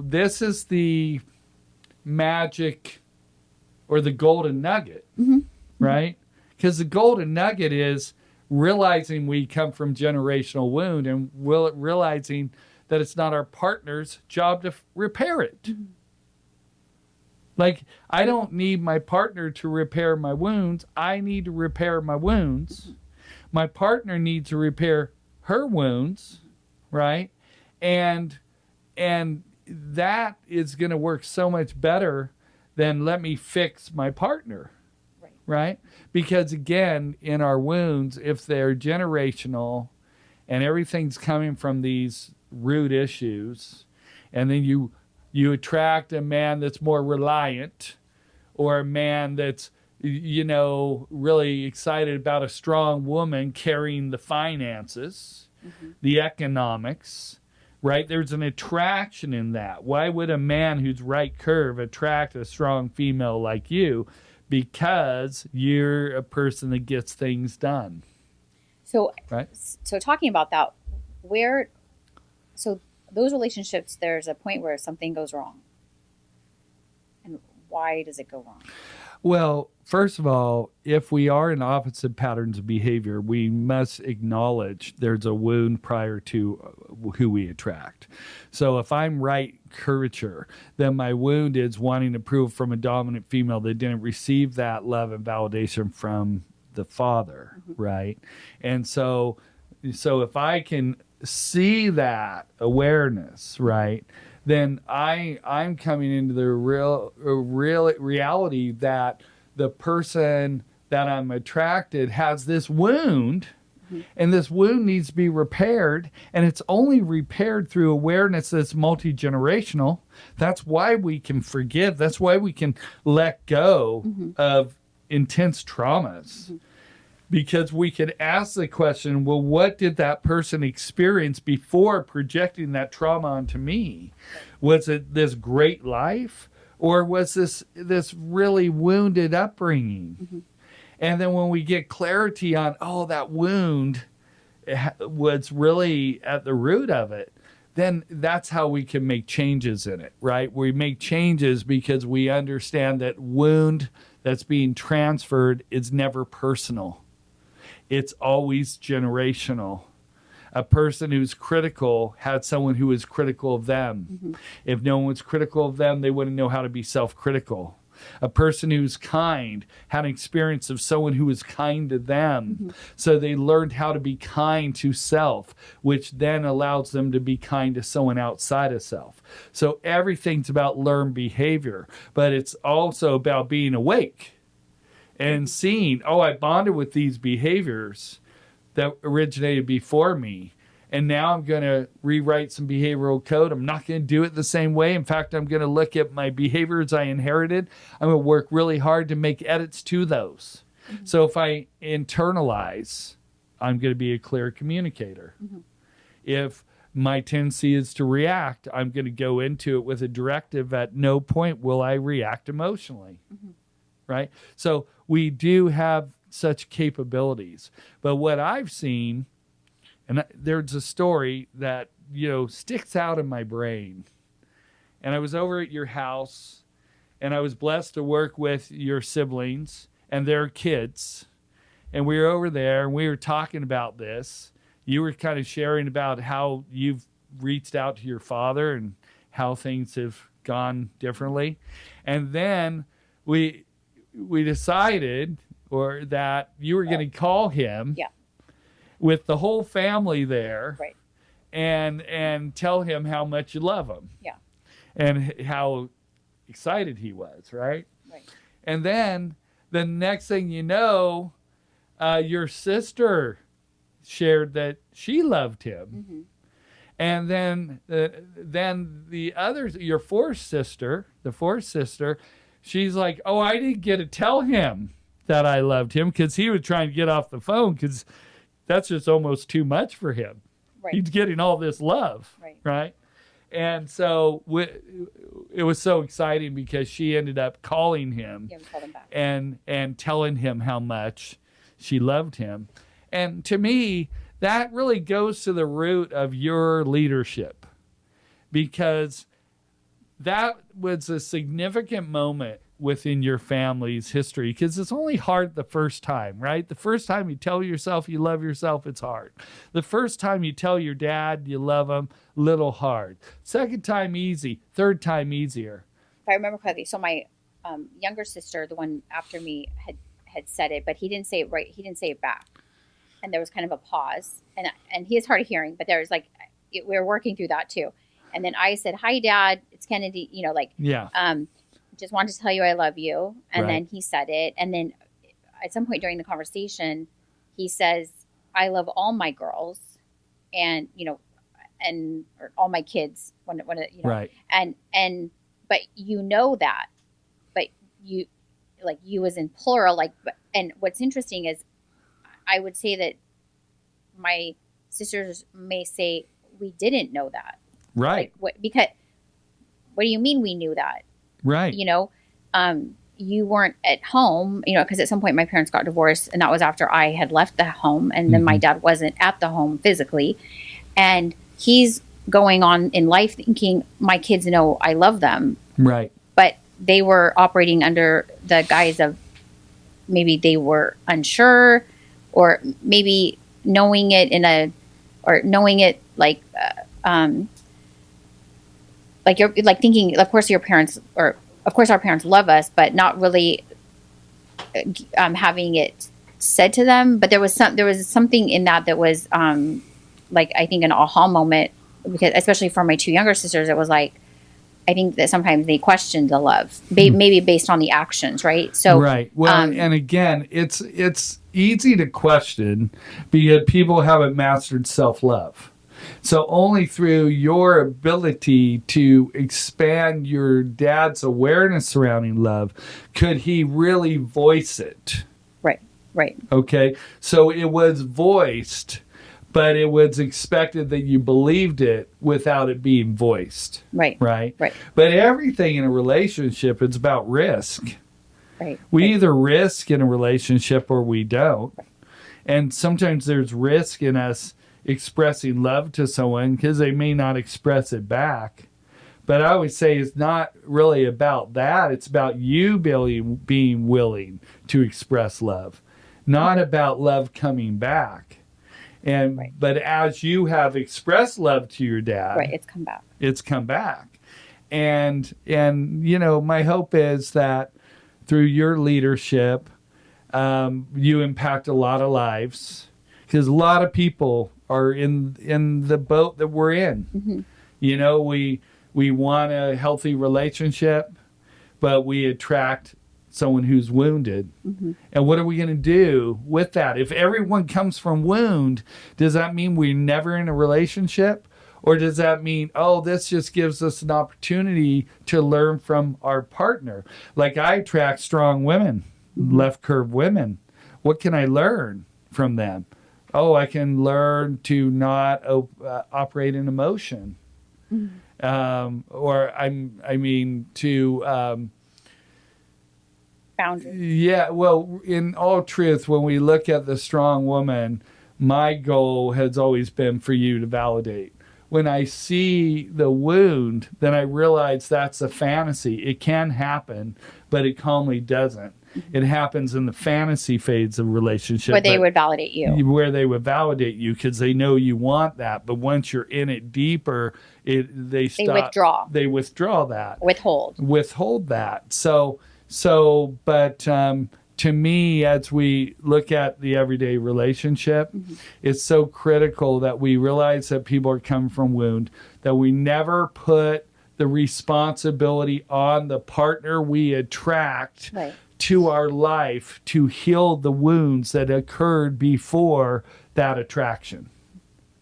this is the magic or the golden nugget, right? Because the golden nugget is realizing we come from generational wound and realizing that it's not our partner's job to repair it. Mm-hmm. Like, I don't need my partner to repair my wounds. I need to repair my wounds. Mm-hmm. My partner needs to repair her wounds, right? And that is going to work so much better than let me fix my partner, right? Because again, in our wounds, if they're generational and everything's coming from these root issues, and then you attract a man that's more reliant or a man that's, you know, really excited about a strong woman carrying the finances, the economics, right? There's an attraction in that. Why would a man who's right curve attract a strong female like you? Because you're a person that gets things done. So, right? So talking about that, so those relationships, there's a point where something goes wrong. And why does it go wrong? Well, first of all, if we are in opposite patterns of behavior, we must acknowledge there's a wound prior to who we attract. So if I'm right curvature, then my wound is wanting approval from a dominant female that didn't receive that love and validation from the father, right? And so if I can see that awareness, right, then I'm coming into the real reality that the person that I'm attracted has this wound, and this wound needs to be repaired, and it's only repaired through awareness that's multi-generational. That's why we can forgive. That's why we can let go of intense traumas. Because we could ask the question, well, what did that person experience before projecting that trauma onto me? Was it this great life? Or was this really wounded upbringing? And then when we get clarity on, oh, that wound was really at the root of it, then that's how we can make changes in it, right? We make changes because we understand that wound that's being transferred is never personal. It's always generational. A person who's critical had someone who was critical of them. If no one was critical of them, they wouldn't know how to be self-critical. A person who's kind had an experience of someone who was kind to them. So they learned how to be kind to self, which then allows them to be kind to someone outside of self. So everything's about learned behavior, but it's also about being awake and seeing, oh, I bonded with these behaviors, that originated before me. And now I'm going to rewrite some behavioral code. I'm not going to do it the same way. In fact, I'm going to look at my behaviors I inherited. I'm going to work really hard to make edits to those. Mm-hmm. So if I internalize, I'm going to be a clear communicator. Mm-hmm. If my tendency is to react, I'm going to go into it with a directive. At no point will I react emotionally. Mm-hmm. Right? So we do have such capabilities. But what I've seen, and there's a story that, sticks out in my brain. And I was over at your house, and I was blessed to work with your siblings and their kids. And we were over there, and we were talking about this. You were kind of sharing about how you've reached out to your father and how things have gone differently. And then we decided that you were going to call him. Yeah. With the whole family there, right, and tell him how much you love him, yeah, and how excited he was, right? Right. And then the next thing you know, your sister shared that she loved him, mm-hmm. and then the other, your fourth sister, she's like, "Oh, I didn't get to tell him that I loved him because he was trying to get off the phone because." That's just almost too much for him. Right. He's getting all this love, right? And so it was so exciting because she ended up calling him, and telling him how much she loved him. And to me, that really goes to the root of your leadership, because that was a significant moment within your family's history, because it's only hard the first time, right? The first time you tell yourself you love yourself, it's hard. The first time you tell your dad you love him, little hard. Second time easy, third time easier. If I remember correctly, so my younger sister, the one after me, had said it, but he didn't say it right. He didn't say it back, and there was kind of a pause, and he is hard of hearing, but there was we were working through that too. And then I said, "Hi, Dad, it's Kennedi." Just wanted to tell you I love you. And then he said it. And then at some point during the conversation, he says, "I love all my girls and, or all my kids." Right. And, but that, but you was in plural, and what's interesting is I would say that my sisters may say, "We didn't know that." Right. What do you mean we knew that? Right. You weren't at home, because at some point my parents got divorced, and that was after I had left the home, and then my dad wasn't at the home physically, and he's going on in life thinking my kids know I love them. Right. But they were operating under the guise of maybe they were unsure, or maybe knowing it you're thinking, of course our parents love us, but not really having it said to them. But there was something in that was I think an aha moment, because especially for my two younger sisters, it was I think that sometimes they questioned the love, maybe based on the actions, right? So right. Well, and again, it's easy to question because people haven't mastered self-love. So only through your ability to expand your dad's awareness surrounding love could he really voice it. Right. Okay. So it was voiced, but it was expected that you believed it without it being voiced. Right. But everything in a relationship is about risk. Right. We either risk in a relationship or we don't. Right. And sometimes there's risk in us expressing love to someone because they may not express it back. But I always say it's not really about that. It's about you being willing to express love, not about love coming back. But as you have expressed love to your dad, it's come back. And my hope is that through your leadership, you impact a lot of lives, because a lot of people are in the boat that we're in. Mm-hmm. We want a healthy relationship, but we attract someone who's wounded. And what are we going to do with that? If everyone comes from wound, does that mean we're never in a relationship? Or does that mean, oh, this just gives us an opportunity to learn from our partner? Like I attract strong women, left curve women. What can I learn from them? Oh, I can learn to not operate in emotion. Boundaries. Yeah, well, in all truth, when we look at the strong woman, my goal has always been for you to validate. When I see the wound, then I realize that's a fantasy. It can happen, but it calmly doesn't. It happens in the fantasy phase of relationship. Where they would validate you. Where they would validate you because they know you want that. But once you're in it deeper, they stop. They withdraw. They withdraw that. Withhold that. But to me, as we look at the everyday relationship, it's so critical that we realize that people are coming from wound, that we never put the responsibility on the partner we attract to our life to heal the wounds that occurred before that attraction.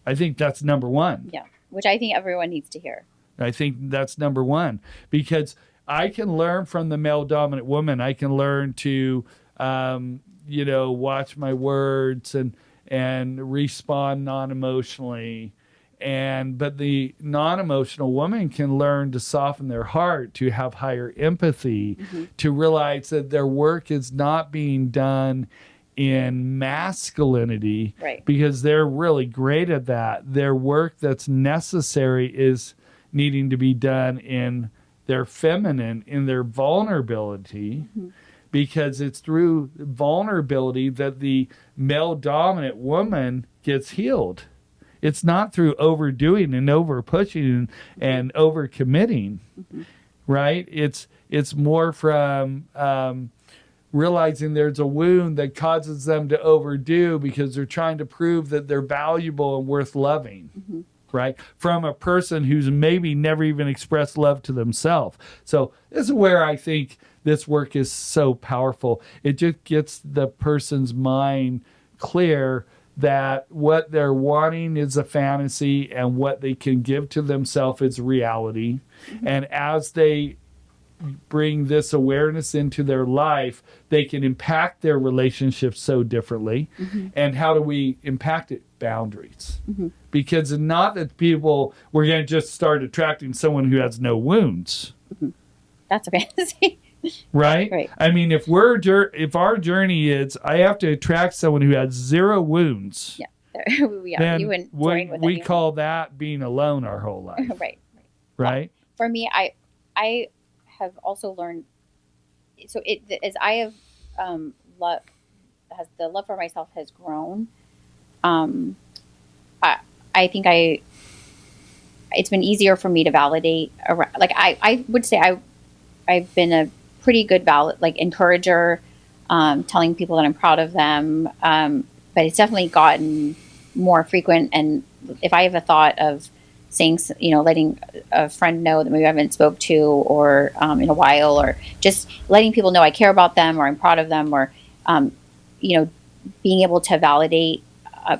I think that's number one. Yeah, which I think everyone needs to hear. I think that's number one, because I can learn from the male dominant woman. I can learn to, watch my words and respond non-emotionally. But the non-emotional woman can learn to soften their heart, to have higher empathy, to realize that their work is not being done in masculinity, because they're really great at that. Their work that's necessary is needing to be done in their feminine, in their vulnerability, because it's through vulnerability that the male dominant woman gets healed. It's not through overdoing and over pushing and over committing, right? It's more from realizing there's a wound that causes them to overdo because they're trying to prove that they're valuable and worth loving. Right? From a person who's maybe never even expressed love to themselves. So this is where I think this work is so powerful. It just gets the person's mind clear that what they're wanting is a fantasy and what they can give to themselves is reality. And as they bring this awareness into their life, they can impact their relationships so differently. And how do we impact it? Boundaries. Because it's not that we're going to just start attracting someone who has no wounds. That's a fantasy. Right? I mean, if our journey is, I have to attract someone who has zero wounds. Then you wouldn't join with we call that being alone our whole life. Right? Well, for me, I have also learned. So as I have the love for myself has grown. I think it's been easier for me to validate. Like I would say I've been a pretty good encourager, telling people that I'm proud of them. But it's definitely gotten more frequent. And if I have a thought of saying, letting a friend know that maybe I haven't spoke to or in a while, or just letting people know I care about them or I'm proud of them, or being able to validate.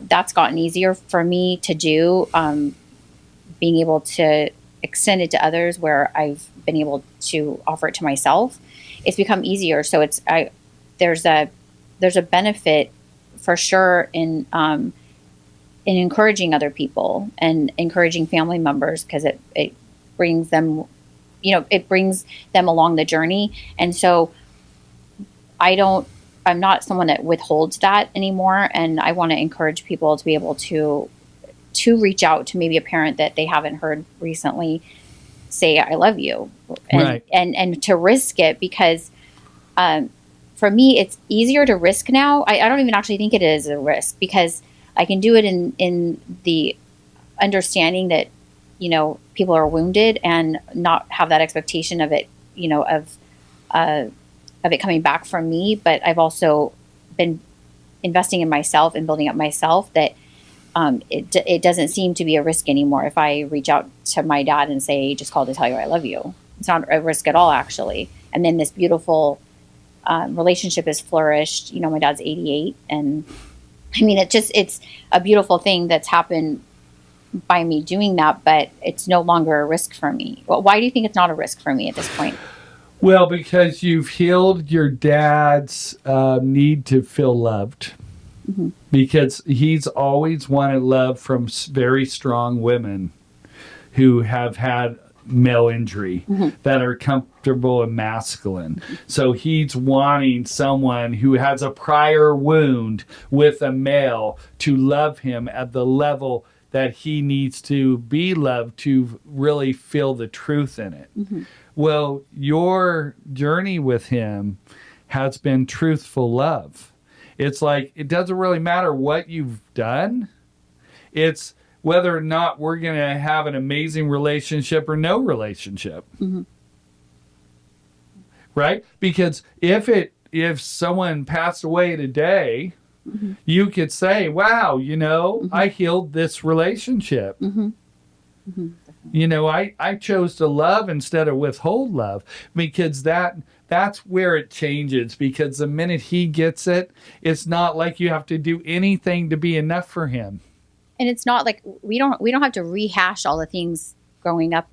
That's gotten easier for me to do, being able to extend it to others where I've been able to offer it to myself. It's become easier. So there's a benefit for sure in encouraging other people and encouraging family members, because it brings them, along the journey. And so I'm not someone that withholds that anymore. And I want to encourage people to be able to reach out to maybe a parent that they haven't heard recently say, I love you, and to risk it, because, for me, it's easier to risk now. I don't even actually think it is a risk, because I can do it in the understanding that, people are wounded and not have that expectation of it, of it coming back from me. But I've also been investing in myself and building up myself, that it doesn't seem to be a risk anymore. If I reach out to my dad and say, just called to tell you I love you, it's not a risk at all, actually. And then this beautiful relationship has flourished. You know, my dad's 88, and I mean, it's a beautiful thing that's happened by me doing that, but it's no longer a risk for me. Well, why do you think it's not a risk for me at this point? Well, because you've healed your dad's need to feel loved. Mm-hmm. Because he's always wanted love from very strong women who have had male injury, mm-hmm. that are comfortable and masculine. Mm-hmm. So he's wanting someone who has a prior wound with a male to love him at the level that he needs to be loved to really feel the truth in it. Mm-hmm. Well, your journey with him has been truthful love. It's like, it doesn't really matter what you've done. It's whether or not we're going to have an amazing relationship or no relationship. Mm-hmm. Right? Because if someone passed away today, mm-hmm. you could say, wow, you know, mm-hmm. I healed this relationship. Mm-hmm. Mm-hmm. You know, I chose to love instead of withhold love, because that's where it changes. Because the minute he gets it, it's not like you have to do anything to be enough for him. And it's not like we don't have to rehash all the things growing up,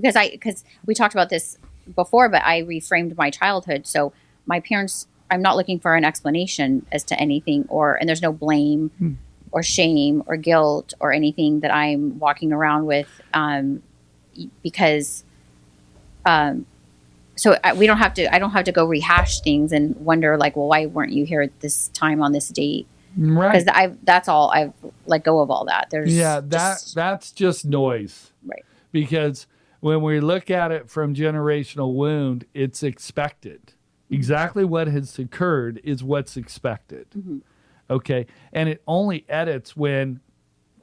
because we talked about this before, but I reframed my childhood. So my parents, I'm not looking for an explanation as to anything, and there's no blame or shame or guilt or anything that I'm walking around with, because we don't have to. I don't have to go rehash things and wonder like, well, why weren't you here at this time on this date? Right. Because that's all. I've let go of all that. That's just noise. Right. Because when we look at it from generational wound, it's expected. Mm-hmm. Exactly what has occurred is what's expected. Mm-hmm. Okay. And it only edits when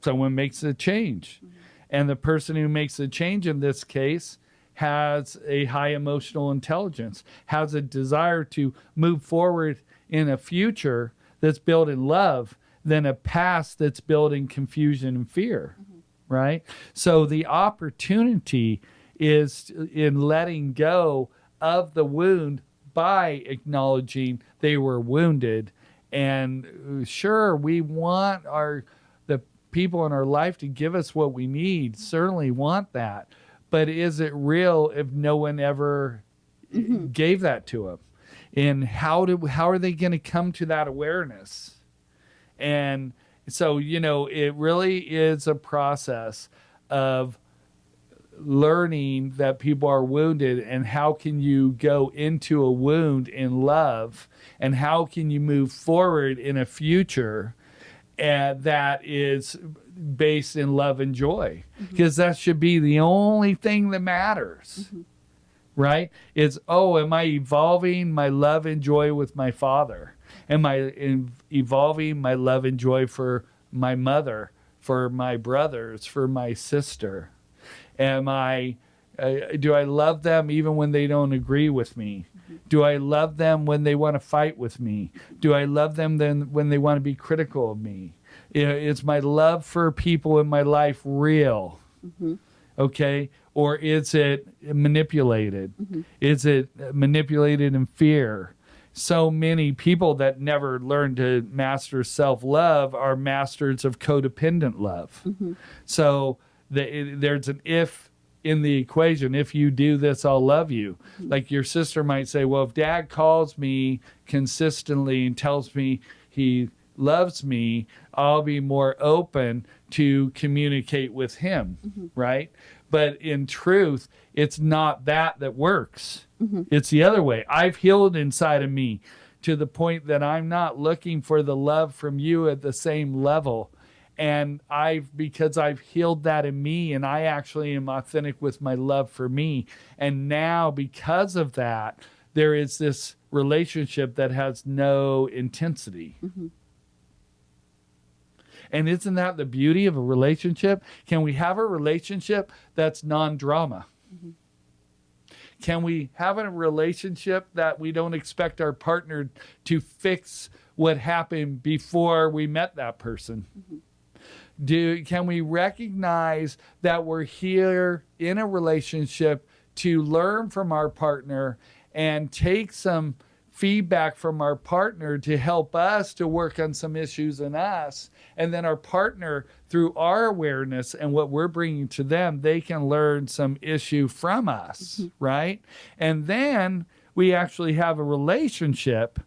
someone makes a change. Mm-hmm. And the person who makes a change in this case has a high emotional intelligence, has a desire to move forward in a future that's built in love than a past that's built in confusion and fear, mm-hmm. right? So the opportunity is in letting go of the wound by acknowledging they were wounded. And sure, we want the people in our life to give us what we need, certainly want that. But is it real if no one ever mm-hmm. gave that to them? And how are they going to come to that awareness? And so, you know, it really is a process of learning that people are wounded, and how can you go into a wound in love, and how can you move forward in a future that is based in love and joy, because mm-hmm. that should be the only thing that matters. Mm-hmm. Right? It's, am I evolving my love and joy with my father? Am I evolving my love and joy for my mother, for my brothers, for my sister? Do I love them even when they don't agree with me? Mm-hmm. Do I love them when they want to fight with me? Do I love them then when they want to be critical of me? Is my love for people in my life real? Mm-hmm. Okay? Or is it manipulated? Mm-hmm. Is it manipulated in fear? So many people that never learn to master self-love are masters of codependent love. Mm-hmm. So there's an if in the equation. If you do this, I'll love you. Mm-hmm. Like your sister might say, well, if dad calls me consistently and tells me he loves me, I'll be more open to communicate with him, mm-hmm. right? But in truth, it's not that works. Mm-hmm. It's the other way. I've healed inside of me to the point that I'm not looking for the love from you at the same level. And because I've healed that in me, and I actually am authentic with my love for me. And now because of that, there is this relationship that has no intensity. Mm-hmm. And isn't that the beauty of a relationship? Can we have a relationship that's non-drama? Mm-hmm. Can we have a relationship that we don't expect our partner to fix what happened before we met that person? Mm-hmm. Can we recognize that we're here in a relationship to learn from our partner and take some feedback from our partner to help us to work on some issues in us. And then our partner, through our awareness and what we're bringing to them, they can learn some issue from us, right? And then we actually have a relationship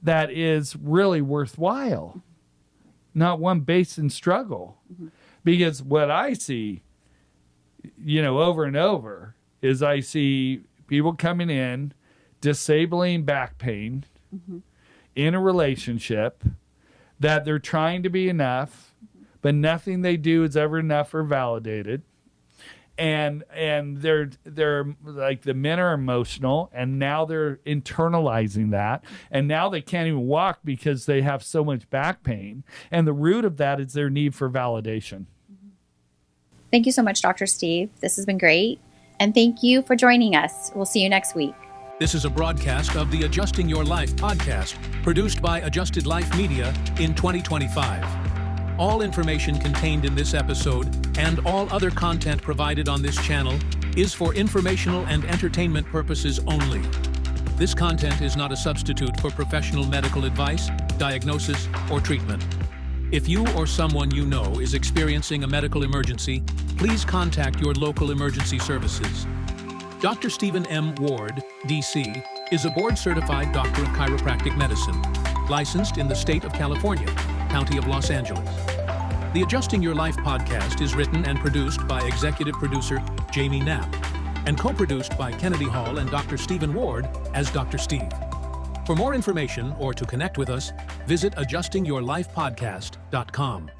that is really worthwhile, not one based in struggle. Because what I see, over and over, is I see people coming in, disabling back pain in a relationship, that they're trying to be enough, but nothing they do is ever enough or validated. And they're like, the men are emotional, and now they're internalizing that, and now they can't even walk because they have so much back pain. And the root of that is their need for validation. Thank you so much, Dr. Steve. This has been great. And thank you for joining us. We'll see you next week. This is a broadcast of the Adjusting Your Life podcast, produced by Adjusted Life Media in 2025. All information contained in this episode and all other content provided on this channel is for informational and entertainment purposes only. This content is not a substitute for professional medical advice, diagnosis, or treatment. If you or someone you know is experiencing a medical emergency, please contact your local emergency services. Dr. Stephen M. Ward, D.C., is a board-certified doctor of chiropractic medicine, licensed in the state of California, County of Los Angeles. The Adjusting Your Life podcast is written and produced by executive producer Jamie Knapp and co-produced by Kennedi Hall and Dr. Stephen Ward as Dr. Steve. For more information or to connect with us, visit adjustingyourlifepodcast.com.